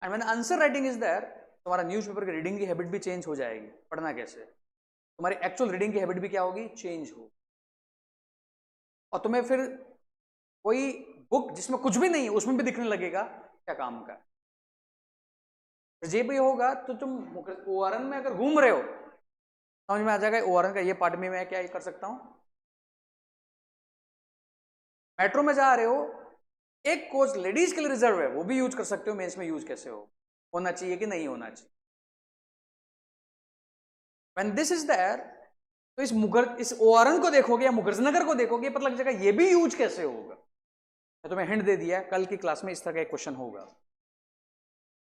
And when answer writing is there, तुम्हारा न्यूज़पेपर की रीडिंग की हैबिट भी चेंज हो जाएगी। पढ़ना कैसे, तुम्हारी एक्चुअल रीडिंग की हैबिट भी क्या होगी, चेंज हो, और तुम्हें फिर कोई बुक जिसमें कुछ भी नहीं है उसमें भी दिखने लगेगा क्या काम का। ये भी होगा तो तुम ओआरएन में अगर घूम रहे हो समझ में आ जाएगा ओआरएन का ये पार्ट में मैं क्या कर सकता हूं। मेट्रो में जा रहे हो, एक कोच लेडीज के लिए रिजर्व है, वो भी यूज कर सकते हो, मेंस में यूज कैसे होना चाहिए कि नहीं होना चाहिए। व्हेन दिस इज देयर, तो इस ओआरएन को देखोगे या मुखर्जनगर को देखोगे, पता लग जाएगा ये भी यूज कैसे होगा। मैं तुम्हें हिंट दे दिया, कल की क्लास में इस तरह का एक क्वेश्चन होगा,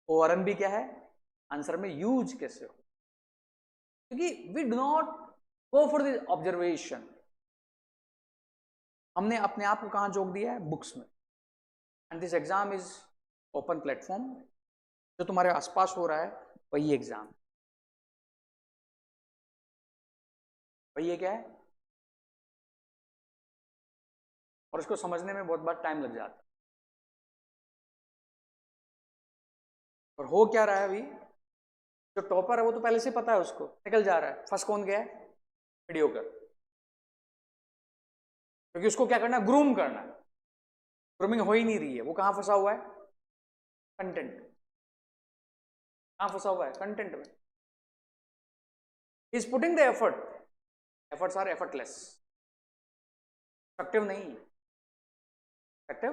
ओआरएन भी क्या है, आंसर में यूज कैसे हो, क्योंकि we do not go for the observation. हमने अपने आप को कहां जोक दिया है, बुक्स में। And this exam is open platform, जो तुम्हारे आसपास हो रहा है वही एग्जाम, वही क्या है, और इसको समझने में बहुत बार टाइम लग जाता है। और हो क्या रहा है अभी, जो टॉपर है वो तो पहले से पता है, उसको निकल जा रहा है। फर्स्ट कौन गया है, मीडियोकर, क्योंकि उसको क्या करना है, ग्रूम करना है। ग्रूमिंग हो ही नहीं रही है, वो कहां फंसा हुआ है, कंटेंट। कहां फंसा हुआ है, कंटेंट में। Is putting the effort, efforts are effortless, effective नहीं, इफेक्टिव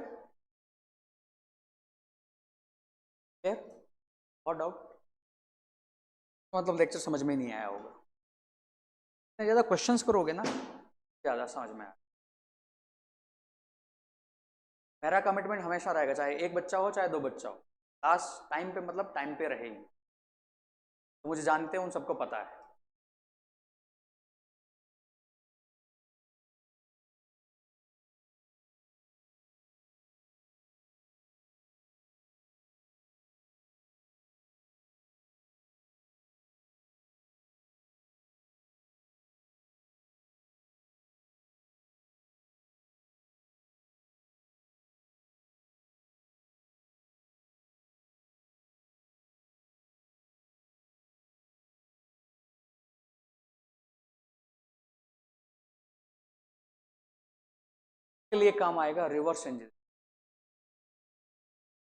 और डाउट, मतलब लेक्चर समझ में नहीं आया होगा। ज्यादा क्वेश्चंस करोगे ना ज्यादा समझ में आया। मेरा कमिटमेंट हमेशा रहेगा, चाहे एक बच्चा हो चाहे 2 बच्चा हो, लास्ट टाइम पे मतलब टाइम पे रहे। तो मुझे जानते हैं, उन सबको पता है। के लिए काम आएगा रिवर्स इंजीनियरिंग,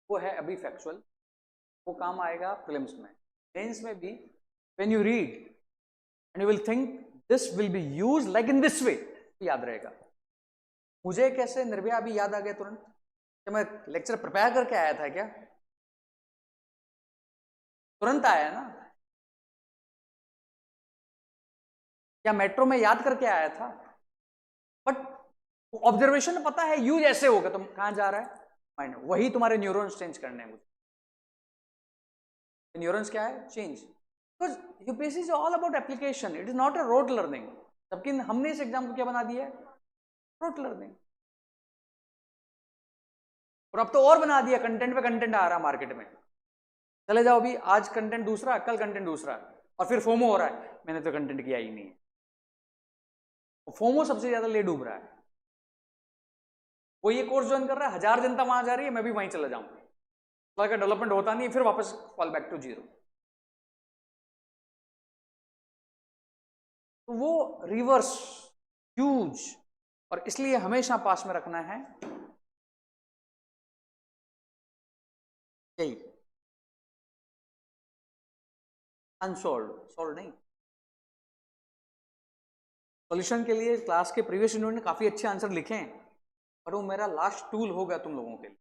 वो है अभी फैक्चुअल, वो काम आएगा प्रीलिम्स में। मेंस में भी when you read and you will think this will be used like in this way, याद रहेगा। मुझे कैसे निर्भया अभी याद आ गया तुरंत, क्या मैं लेक्चर प्रिपेयर करके आया था क्या, तुरंत आया ना, क्या मेट्रो में याद करके आया था, बट ऑब्जर्वेशन में पता है यूज ऐसे होगा, तुम कहां जा रहा है माइंड, वही तुम्हारे न्यूरॉन्स चेंज करने हैं। मुझे न्यूरॉन्स क्या है, change, because UPSC is all about application, it is not a rote learning. जबकि हमने इस एग्जाम को क्या बना दिया है, रोट लर्निंग। और अब तो और बना दिया, कंटेंट पे कंटेंट आ रहा मार्केट में, चले जाओ अभी, आज कंटेंट दूसरा, कल कंटेंट दूसरा, और फिर फोमो हो रहा है, मैंने तो कंटेंट किया ही नहीं है। फोमो सबसे ज्यादा ले डूब रहा है। वो ये कोर्स ज्वाइन कर रहा है, 1000 जनता वहां जा रही है, मैं भी वहीं चला जाऊंगा, का डेवलपमेंट होता नहीं, फिर वापस फॉल बैक टू जीरो। तो वो रिवर्स ह्यूज, और इसलिए हमेशा पास में रखना है यही अनसॉल्व, सॉल्व नहीं। सॉल्यूशन के लिए क्लास के प्रीवियस यूनिट ने काफी अच्छे आंसर लिखे हैं, पर वो मेरा लास्ट टूल हो गया तुम लोगों के लिए।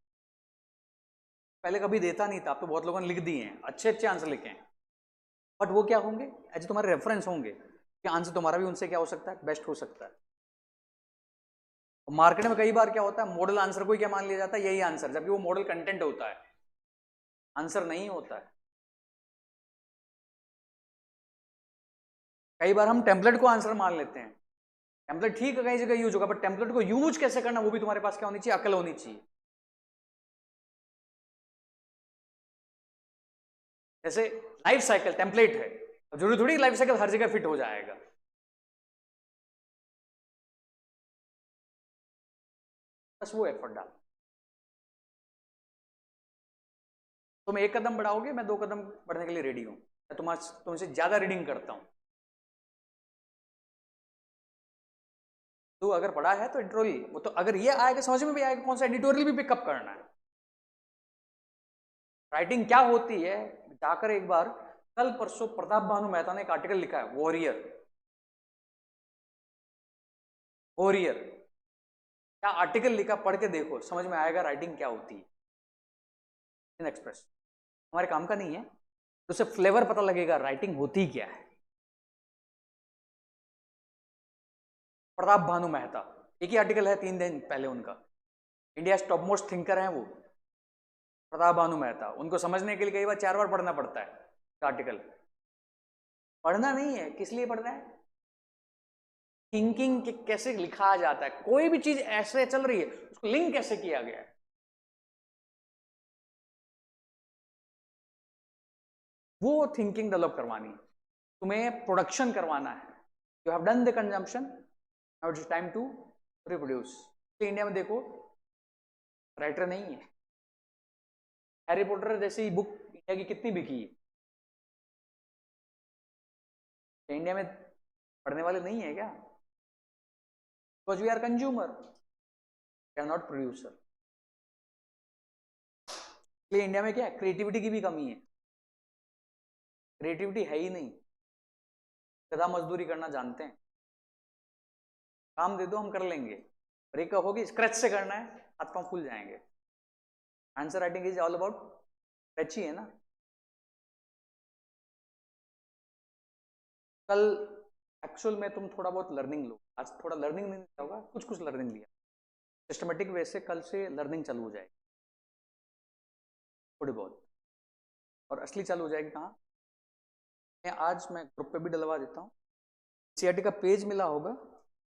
पहले कभी देता नहीं था, अब तो बहुत लोगों ने लिख दिए हैं, अच्छे अच्छे आंसर लिखे हैं, बट वो क्या होंगे, ऐसे तुम्हारे रेफरेंस होंगे कि आंसर तुम्हारा भी उनसे क्या हो सकता है, बेस्ट हो सकता है। मार्केट में कई बार क्या होता है, मॉडल आंसर को ही क्या मान लिया जाता है, यही आंसर, जबकि वो मॉडल कंटेंट होता है, आंसर नहीं होता है। कई बार हम टेम्पलेट को आंसर मान लेते हैं, टेम्पलेट ठीक है कई जगह यूज होगा, बट टेम्पलेट को यूज कैसे करना वो भी तुम्हारे पास क्या होनी चाहिए, अकल होनी चाहिए। जैसे लाइफ साइकिल टेम्पलेट है, जरूरी थोड़ी लाइफ साइकिल हर जगह फिट हो जाएगा, बस वो एफर्ट डाल। तुम एक कदम बढ़ाओगे, मैं 2 कदम बढ़ने के लिए रेडी हूं, मैं तुमसे ज्यादा रीडिंग करता हूं। तो अगर पढ़ा है तो एडिटोरियल, वो तो अगर ये आएगा समझ में भी आएगा कौन सा एडिटोरियल भी पिकअप करना है, राइटिंग क्या होती है। जाकर एक बार, कल परसों प्रताप भानु मेहता ने एक आर्टिकल लिखा है, वॉरियर, वॉरियर क्या आर्टिकल लिखा, पढ़ के देखो, समझ में आएगा राइटिंग क्या होती है इन एक्सप्रेस। हमारे काम का नहीं है, तो उससे फ्लेवर पता लगेगा राइटिंग होती क्या है। प्रताप भानु मेहता, एक ही आर्टिकल है 3 दिन पहले उनका, इंडिया टॉप मोस्ट थिंकर हैं वो प्रताप भानु मेहता, उनको समझने के लिए कई बार 4 बार पढ़ना पड़ता है आर्टिकल। पढ़ना नहीं है, किस लिए पढ़ना है, थिंकिंग कैसे लिखा जाता है, कोई भी चीज ऐसे चल रही है उसको लिंक कैसे किया गया है, वो थिंकिंग डेवलप करवानी है, तुम्हें प्रोडक्शन करवाना है। You have done the consumption, now it's time to reproduce. India में देखो राइटर नहीं है, हैरी पॉटर जैसी बुक इंडिया की कितनी बिकी है, इंडिया में पढ़ने वाले नहीं है क्या, because we are consumer, we are not producer. इसलिए इंडिया में क्या है, क्रिएटिविटी की भी कमी है, क्रिएटिविटी है ही नहीं, गधा मजदूरी करना जानते हैं, काम दे दो हम कर लेंगे, और एक होगी स्क्रैच से करना है, हाथ पांव फूल जाएंगे। Answer writing is all about scratch ही है ना। कल एक्चुअल में तुम थोड़ा बहुत लर्निंग लो, आज थोड़ा लर्निंग नहीं लिया होगा, कुछ कुछ लर्निंग लिया, सिस्टमेटिक वे से कल से लर्निंग चालू हो जाएगी थोड़ी बहुत, और असली चालू हो जाएगी कहाँ, आज मैं ग्रुप पे भी डलवा देता हूँ, सीआरटी का पेज मिला होगा,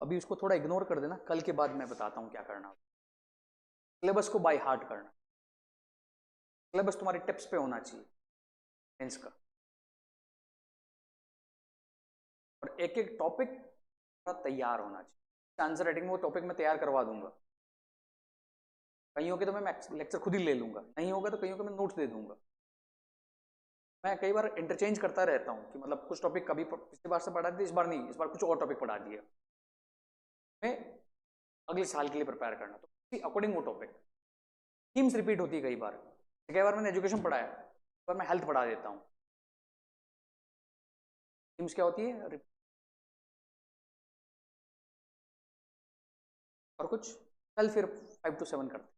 अभी उसको थोड़ा इग्नोर कर देना, कल के बाद मैं बताता हूँ क्या करना। सिलेबस को बाय हार्ट करना, सिलेबस तुम्हारे टिप्स पे होना चाहिए मेंस का, और एक एक टॉपिक तैयार होना चाहिए। आंसर राइटिंग में वो टॉपिक मैं तैयार करवा दूंगा, कहीं होगा तो मैं लेक्चर खुद ही ले लूंगा, नहीं होगा तो कहीं होगा मैं नोट्स दे दूंगा। मैं कई बार इंटरचेंज करता रहता हूँ कि मतलब कुछ टॉपिक कभी पिछली बार से पढ़ा दिया, इस बार नहीं, इस बार कुछ और टॉपिक पढ़ा दिया, मैं अगले साल के लिए प्रिपेयर करना, तो अकॉर्डिंग वो टॉपिक थीम्स रिपीट होती है कई बार मैंने एजुकेशन पढ़ाया, इस बार मैं हेल्थ पढ़ा देता हूँ, थीम्स क्या होती है, और कुछ कल फिर 5 to 7 करते हैं।